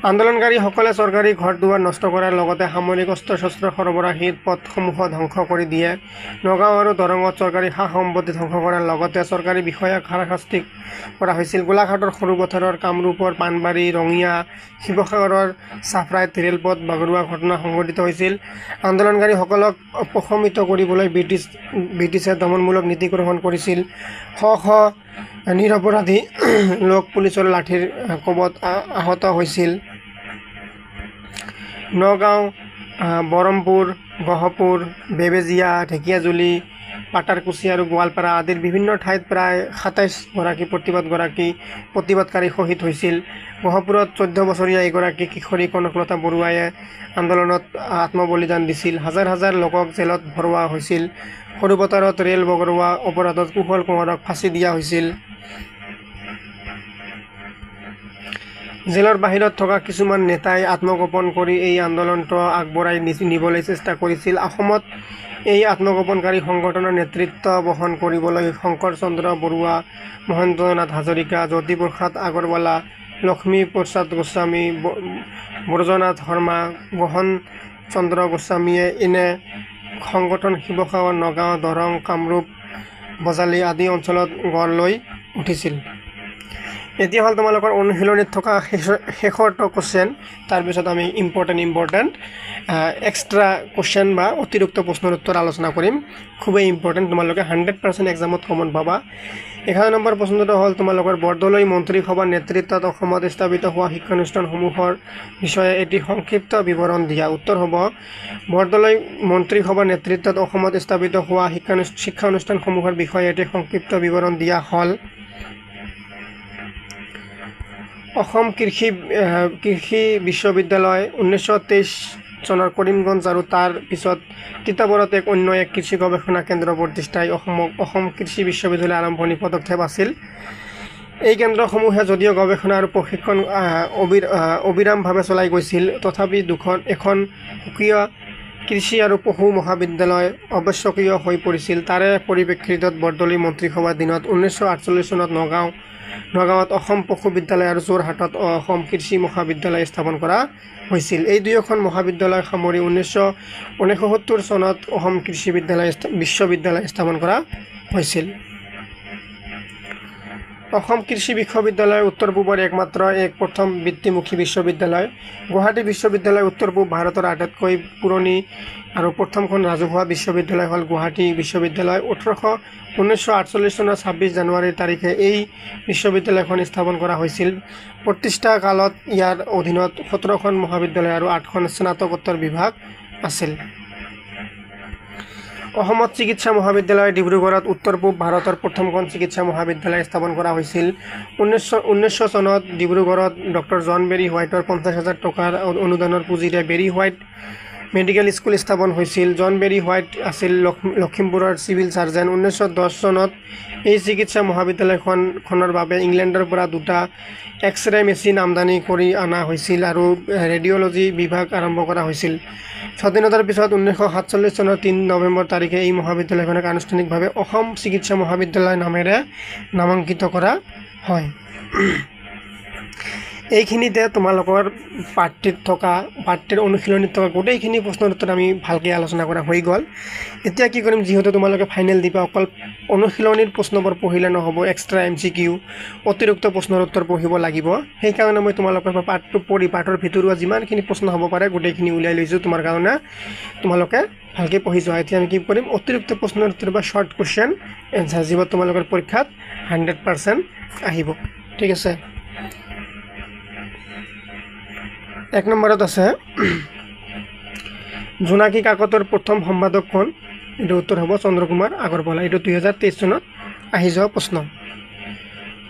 আন্দোলনকাৰীসকলে চৰকাৰী ঘৰ-দুৱাৰ নষ্ট কৰাৰ লগতে সামৰিক অস্ত্ৰ-শস্ত্ৰ সৰবৰাহীৰ পথসমূহ ধ্বংস কৰি দিয়ে। নগাঁও আৰু দৰঙত চৰকাৰী সা-সম্পত্তি ধ্বংস কৰাৰ লগতে চৰকাৰী বিষয়াক হাৰাশাস্তি কৰা হৈছিল। গোলাঘাটৰ সৰুপথাৰৰ, কামৰূপৰ পাণবাৰী, ৰঙিয়া, শিৱসাগৰৰ চাফৰাইত ৰেলপথ বাগৰুৱা ঘটনা সংঘটিত হৈছিল। আন্দোলনকাৰীসকলক প্ৰশমিত কৰিবলৈ ব্ৰিটিছে দমনমূলক নীতি গ্ৰহণ কৰিছিল। শ শ নিৰপৰাধী লোক পুলিচৰ লাঠিৰ কোবত আহত হৈছিল। নগাঁও, বৰহমপুৰ, গহপুৰ, বেবেজিয়া, ঢেকিয়াজুলি, পাটাৰকুছি আৰু গোৱালপাৰা আদিৰ বিভিন্ন ঠাইত প্ৰায় 27 গৰাকী প্ৰতিবাদকাৰী শ্বহীদ হৈছিল। গহপুৰত 14 বছৰীয়া এগৰাকী কিশোৰী কনকলতা বৰুৱায়ে আন্দোলনত আত্মবলিদান দিছিল। হাজাৰ হাজাৰ লোকক জেলত ভৰোৱা হৈছিল। সৰুপথাৰত ৰেল বগৰোৱা অপৰাধত কুশল কোঁৱৰক ফাঁচি দিয়া হৈছিল। জেলৰ বাহিৰত থকা কিছুমান নেতাই আত্মগোপন কৰি এই আন্দোলনটো আগবঢ়াই নিবলৈ চেষ্টা কৰিছিল। অসমত এই আত্মগোপনকাৰী সংগঠনৰ নেতৃত্ব বহন কৰিবলৈ শংকৰ চন্দ্ৰ বৰুৱা, মহেন্দ্ৰনাথ হাজৰিকা, জ্যোতিপ্ৰসাদ আগৰৱালা, লক্ষ্মী প্ৰসাদ গোস্বামী, ব্ৰজনাথ শৰ্মা, গহন চন্দ্ৰ গোস্বামীয়ে এনে সংগঠন শিৱসাগৰ, নগাঁও, দৰং, কামৰূপ, বজালী আদি অঞ্চলত গঢ় লৈ উঠিছিল। এতিয়া হ'ল তোমালোকৰ অনুশীলনীত থকা শেষৰটো কুৱেশ্যন, তাৰপিছত আমি ইম্পৰ্টেণ্ট এক্সট্ৰা কুৱেশ্যন বা অতিৰিক্ত প্ৰশ্নৰ উত্তৰ আলোচনা কৰিম। খুবেই ইম্পৰ্টেণ্ট, তোমালোকে 100% এক্সামত কমন পাবা। 11 নম্বৰ প্ৰশ্নটো হ'ল তোমালোকৰ বৰদলৈ মন্ত্ৰীসভাৰ নেতৃত্বত অসমত স্থাপিত হোৱা শিক্ষানুষ্ঠানসমূহৰ বিষয়ে এটি সংক্ষিপ্ত বিৱৰণ দিয়া। উত্তৰ হ'ব, বৰদলৈ মন্ত্ৰীসভাৰ নেতৃত্বত অসমত স্থাপিত হোৱা শিক্ষানুষ্ঠানসমূহৰ বিষয়ে এটি সংক্ষিপ্ত বিৱৰণ দিয়া হ'ল। অসম কৃষি বিশ্ববিদ্যালয় 1923 চনৰ কৰিমগঞ্জ আৰু তাৰ পিছত তিতাবৰত অন্য এক কৃষি গৱেষণা কেন্দ্ৰ প্ৰতিষ্ঠাই অসম কৃষি বিশ্ববিদ্যালয় আৰম্ভণি পদক্ষেপ আছিল। এই কেন্দ্ৰসমূহে যদিও গৱেষণা আৰু প্ৰশিক্ষণ অবিৰামভাৱে চলাই গৈছিল, তথাপি এখন সুকীয়া কৃষি আৰু পশু মহাবিদ্যালয় আৱশ্যকীয় হৈ পৰিছিল। তাৰে পৰিপ্ৰেক্ষিতত বৰদলৈ মন্ত্ৰীসভাৰ দিনত 1948 চনত নগাঁৱত অসম পশু বিদ্যালয় আৰু যোৰহাটত অসম কৃষি মহাবিদ্যালয় স্থাপন কৰা হৈছিল। এই দুয়োখন মহাবিদ্যালয় সামৰি 1969 চনত অসম কৃষি বিশ্ববিদ্যালয় স্থাপন কৰা হৈছিল। অসম কৃষি বিশ্ববিদ্যালয় উত্তৰ পূবৰ একমাত্ৰ প্ৰথম বৃত্তিমুখী বিশ্ববিদ্যালয়। গুৱাহাটী বিশ্ববিদ্যালয় উত্তৰ পূব ভাৰতৰ আটাইতকৈ পুৰণি আৰু প্ৰথমখন ৰাজহুৱা বিশ্ববিদ্যালয় হ'ল গুৱাহাটী বিশ্ববিদ্যালয়। 1948 চনৰ 26 জানুৱাৰী তাৰিখে এই বিশ্ববিদ্যালয়খন স্থাপন কৰা হৈছিল। প্ৰতিষ্ঠা কালত ইয়াৰ অধীনত 17খন মহাবিদ্যালয় আৰু 8খন স্নাতকোত্তৰ বিভাগ আছিল। অসমত চিকিৎসা মহাবিদ্যালয় ডিব্ৰুগড়ত উত্তৰ পূব ভাৰতৰ প্ৰথমখন চিকিৎসা মহাবিদ্যালয় স্থাপন কৰা হৈছিল। 1919 চনত ডিব্ৰুগড়ত ডক্টৰ জন বেৰী হোৱাইটৰ 50,000 টকাৰ অনুদানৰ পুঁজিৰে বেৰী হোৱাইট মেডিকেল স্কুল স্থাপন হৈছিল। জন বেৰী হোৱাইট আছিল লখিমপুৰৰ চিভিল ছাৰ্জন। 1910 চনত এই চিকিৎসা মহাবিদ্যালয়খনৰ বাবে ইংলেণ্ডৰ পৰা 2টা এক্স-ৰে মেচিন আমদানি কৰি অনা হৈছিল আৰু ৰেডিঅ'লজি বিভাগ আৰম্ভ কৰা হৈছিল। স্বাধীনতাৰ পিছত 1947 চনৰ 3 নৱেম্বৰ তাৰিখে এই মহাবিদ্যালয়খনক আনুষ্ঠানিকভাৱে অসম চিকিৎসা মহাবিদ্যালয় নামেৰে নামাঙ্কিত কৰা হয়। এইখিনিতে তোমালোকৰ পাঠ্যৰ অনুশীলনীত থকা গোটেইখিনি প্ৰশ্নৰ উত্তৰ আমি ভালকৈ আলোচনা কৰা হৈ গ'ল। এতিয়া কি কৰিম, যিহেতু তোমালোকে ফাইনেল দিবা, অকল অনুশীলনীৰ প্ৰশ্নবোৰ পঢ়িলে নহ'ব, এক্সট্ৰা MCQ অতিৰিক্ত প্ৰশ্নৰ উত্তৰ পঢ়িব লাগিব। সেইকাৰণে মই তোমালোকৰ পাঠৰ ভিতৰুৱা যিমানখিনি প্ৰশ্ন হ'ব পাৰে গোটেইখিনি উলিয়াই লৈছোঁ তোমাৰ কাৰণে, তোমালোকে ভালকৈ পঢ়ি যোৱা। এতিয়া আমি কি কৰিম, অতিৰিক্ত প্ৰশ্নৰ উত্তৰ বা শ্বৰ্ট কুৱেশ্যন এনচাৰ যিবোৰ তোমালোকৰ পৰীক্ষাত 100% আহিব। ঠিক আছে। 1 নম্বৰত আছে জোনাকী কাকতৰ প্ৰথম সম্পাদক কোন? এইটো উত্তৰ হ'ব চন্দ্ৰকুমাৰ আগৰৱালা। এইটো 2023 চনত আহি যোৱা প্ৰশ্ন।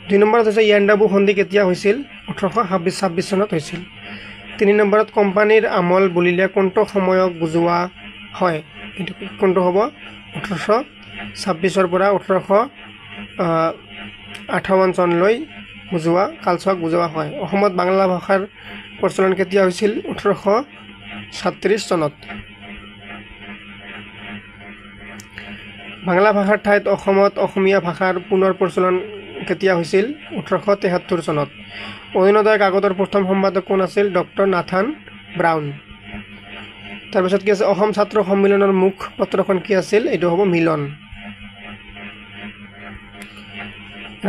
2 নম্বৰত আছে ইয়াণ্ডাবু সন্ধি কেতিয়া হৈছিল? 1826 চনত হৈছিল। 3 নম্বৰত কোম্পানীৰ আমল বুলিলে কোনটো সময়ক বুজোৱা হয়? এইটো কোনটো হ'ব? 1826 পৰা 1858 চনলৈ বুজোৱা কালচোৱাক বুজোৱা হয়। অসমত বাংলা ভাষাৰ প্ৰচলন কেতিয়া হৈছিল? 1837 চনত। বাংলা ভাষাৰ ঠাইত অসমত অসমীয়া ভাষাৰ পুনৰ প্ৰচলন কেতিয়া হৈছিল? 1873 চনত। অৰুণোদয় কাকতৰ প্ৰথম সম্পাদক কোন আছিল? Doctor Nathan brown. তাৰপিছত কি আছে, অসম ছাত্ৰ সন্মিলনৰ মুখ পত্ৰখন কি আছিল? এইটো হ'ব মিলন।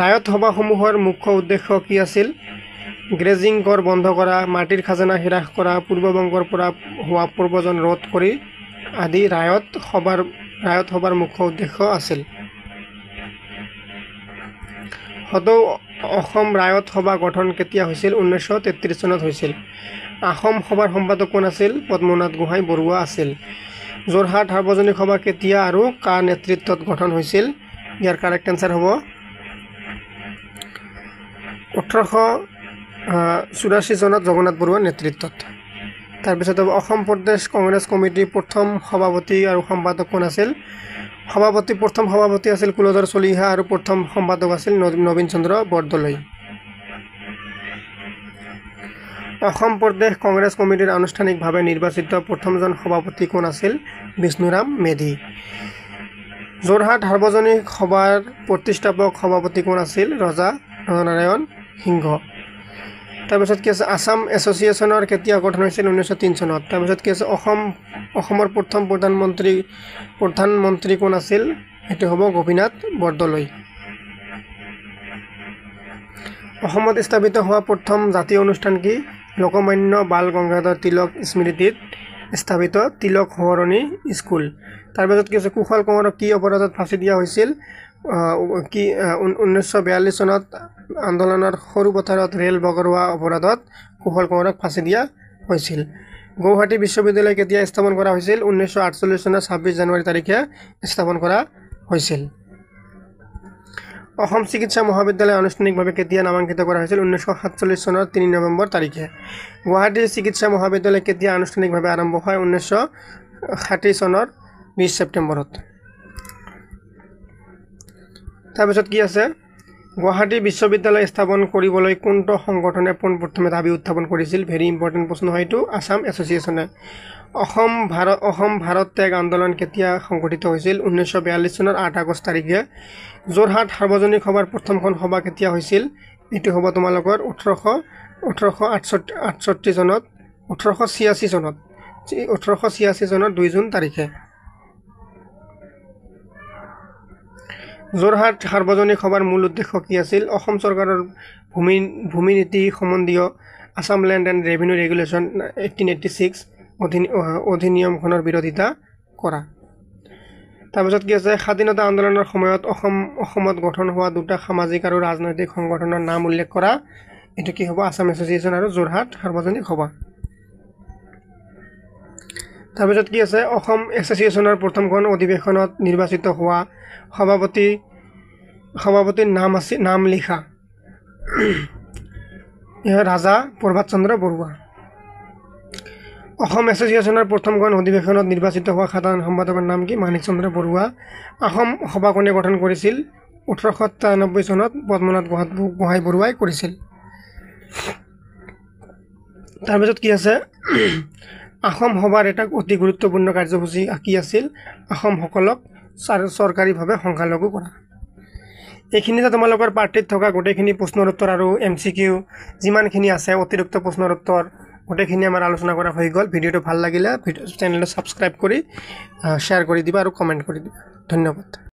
ৰায়ত সভাসমূহৰ মুখ্য উদ্দেশ্য কি আছিল? গ্ৰেজিং কৰ বন্ধ কৰা, মাটিৰ খাজানা হ্ৰাস কৰা, পূৰ্ববংগৰ পৰা হোৱা প্ৰব্ৰজন ৰোধ কৰি আদি ৰায়ত সভাৰ মুখ্য উদ্দেশ্য আছিল। সদৌ অসম ৰায়ত সভা গঠন কেতিয়া হৈছিল? 1933 চনত হৈছিল। আহোম সভাৰ সম্পাদক কোন আছিল? পদ্মনাথ গোহাঁই বৰুৱা আছিল। যোৰহাট সাৰ্বজনীন সভা কেতিয়া আৰু কাৰ নেতৃত্বত গঠন হৈছিল? ইয়াৰ কাৰেক্ট এনচাৰ হ'ব 1884 চনত জগন্নাথ বৰুৱাৰ নেতৃত্বত। তাৰপিছত অসম প্ৰদেশ কংগ্ৰেছ কমিটিৰ প্ৰথম সভাপতি আৰু সম্পাদক কোন আছিল? প্ৰথম সভাপতি আছিল কুলধৰ চলিহা আৰু প্ৰথম সম্পাদক আছিল নবীন চন্দ্ৰ বৰদলৈ। অসম প্ৰদেশ কংগ্ৰেছ কমিটিৰ আনুষ্ঠানিকভাৱে নিৰ্বাচিত প্ৰথমজন সভাপতি কোন আছিল? বিষ্ণুৰাম মেধি। যোৰহাট সাৰ্বজনীন সভাৰ প্ৰতিষ্ঠাপক সভাপতি কোন আছিল? ৰজা নৰনাৰায়ণ সিংহ। তাৰপিছত কি আছে, আছাম এছ'চিয়েশ্যনৰ কেতিয়া গঠন হৈছিল? 1903 চনত। তাৰপিছত কি আছে, অসমৰ প্ৰথম প্ৰধানমন্ত্ৰী কোন আছিল? সেইটো হ'ব গোপীনাথ বৰদলৈ। অসমত স্থাপিত হোৱা প্ৰথম জাতীয় অনুষ্ঠান কি? লোকমান্য বাল গংগাধৰ তিলক স্মৃতিত স্থাপিত তিলক সোঁৱৰণী স্কুল। তাৰপিছত কি আছে, কুশল কোঁৱৰক কি অপৰাধত ফাঁচি দিয়া হৈছিল? 1942 চনত আন্দোলনৰ সৰু পথাৰত ৰেল বগৰোৱা অপৰাধত কুশল কোঁৱৰক ফাঁচি দিয়া হৈছিল। গুৱাহাটী বিশ্ববিদ্যালয় কেতিয়া স্থাপন কৰা হৈছিল? 1948 চনৰ 26 জানুৱাৰী তাৰিখে স্থাপন কৰা হৈছিল। অসম চিকিৎসা মহাবিদ্যালয় আনুষ্ঠানিকভাৱে কেতিয়া নামাঙ্কিত কৰা হৈছিল 1947 চনৰ 3 নৱেম্বৰ তাৰিখে গুৱাহাটী চিকিৎসা মহাবিদ্যালয় কেতিয়া আনুষ্ঠানিকভাৱে আৰম্ভ হয় 1960 চনৰ 20 ছেপ্টেম্বৰত তাৰপিছত কি আছে গুৱাহাটী বিশ্ববিদ্যালয় স্থাপন কৰিবলৈ কোনটো সংগঠনে পোনপ্ৰথমে দাবী উত্থাপন কৰিছিল ভেৰি ইম্পৰ্টেণ্ট প্ৰশ্ন হয়তো আসাম এছ'চিয়েশ্যনে অসম ভাৰত ত্যাগ আন্দোলন কেতিয়া সংগঠিত হৈছিল 1942 চনৰ 8 আগষ্ট তাৰিখে যোৰহাট সাৰ্বজনিক সভাৰ প্ৰথমখন সভা কেতিয়া হৈছিল এটো হ'ব তোমালোকৰ 1868 চনত 1886 চনত 2 জুন তাৰিখে যোৰহাট সাৰ্বজনিক সভাৰ মূল উদ্দেশ্য কি আছিল অসম চৰকাৰৰ ভূমি নীতি সম্বন্ধীয় Assam land and revenue regulation 1886 অধিনিয়মখনৰ বিৰোধিতা কৰা তাৰপিছত কি আছে স্বাধীনতা আন্দোলনৰ সময়ত অসমত গঠন হোৱা দুটা সামাজিক আৰু ৰাজনৈতিক সংগঠনৰ নাম উল্লেখ কৰা এটো কি হ'ব আসাম এছ'চিয়েশ্যন আৰু যোৰহাট সাৰ্বজনিক সভা তাৰপিছত কি আছে অসম এছ'চিয়েশ্যনৰ প্ৰথমখন অধিৱেশনত নিৰ্বাচিত হোৱা সভাপতিৰ নাম লিখা ৰাজা প্ৰভাত চন্দ্ৰ বৰুৱা অসম এছ'চিয়েশ্যনৰ প্ৰথমখন অধিৱেশনত নিৰ্বাচিত হোৱা সাধাৰণ সম্পাদকৰ নাম কি মানিক চন্দ্ৰ বৰুৱা অসম সভা কোনে গঠন কৰিছিল 1893 চনত পদ্মনাথ গোহাঁই বৰুৱাই কৰিছিল তাৰপিছত কি আছে অসম সভাৰ এটা অতি গুৰুত্বপূৰ্ণ কাৰ্যসূচী কি আছিল অসমসকলক চৰকাৰীভাৱে সংখ্যালঘু কৰা এইখিনিতে তোমালোকৰ পাৰ্টিত থকা গোটেইখিনি প্ৰশ্নৰ উত্তৰ আৰু এমচিকিউ যিমানখিনি আছে অতিৰিক্ত প্ৰশ্নৰ উত্তৰ গোটেইখিনি আমাৰ আলোচনা কৰা হৈ গ'ল ভিডিঅ'টো ভাল লাগিলে চেনেলটো ছাবস্ক্ৰাইব কৰি শ্বেয়াৰ কৰি দিবা আৰু কমেণ্ট কৰি দিবা ধন্যবাদ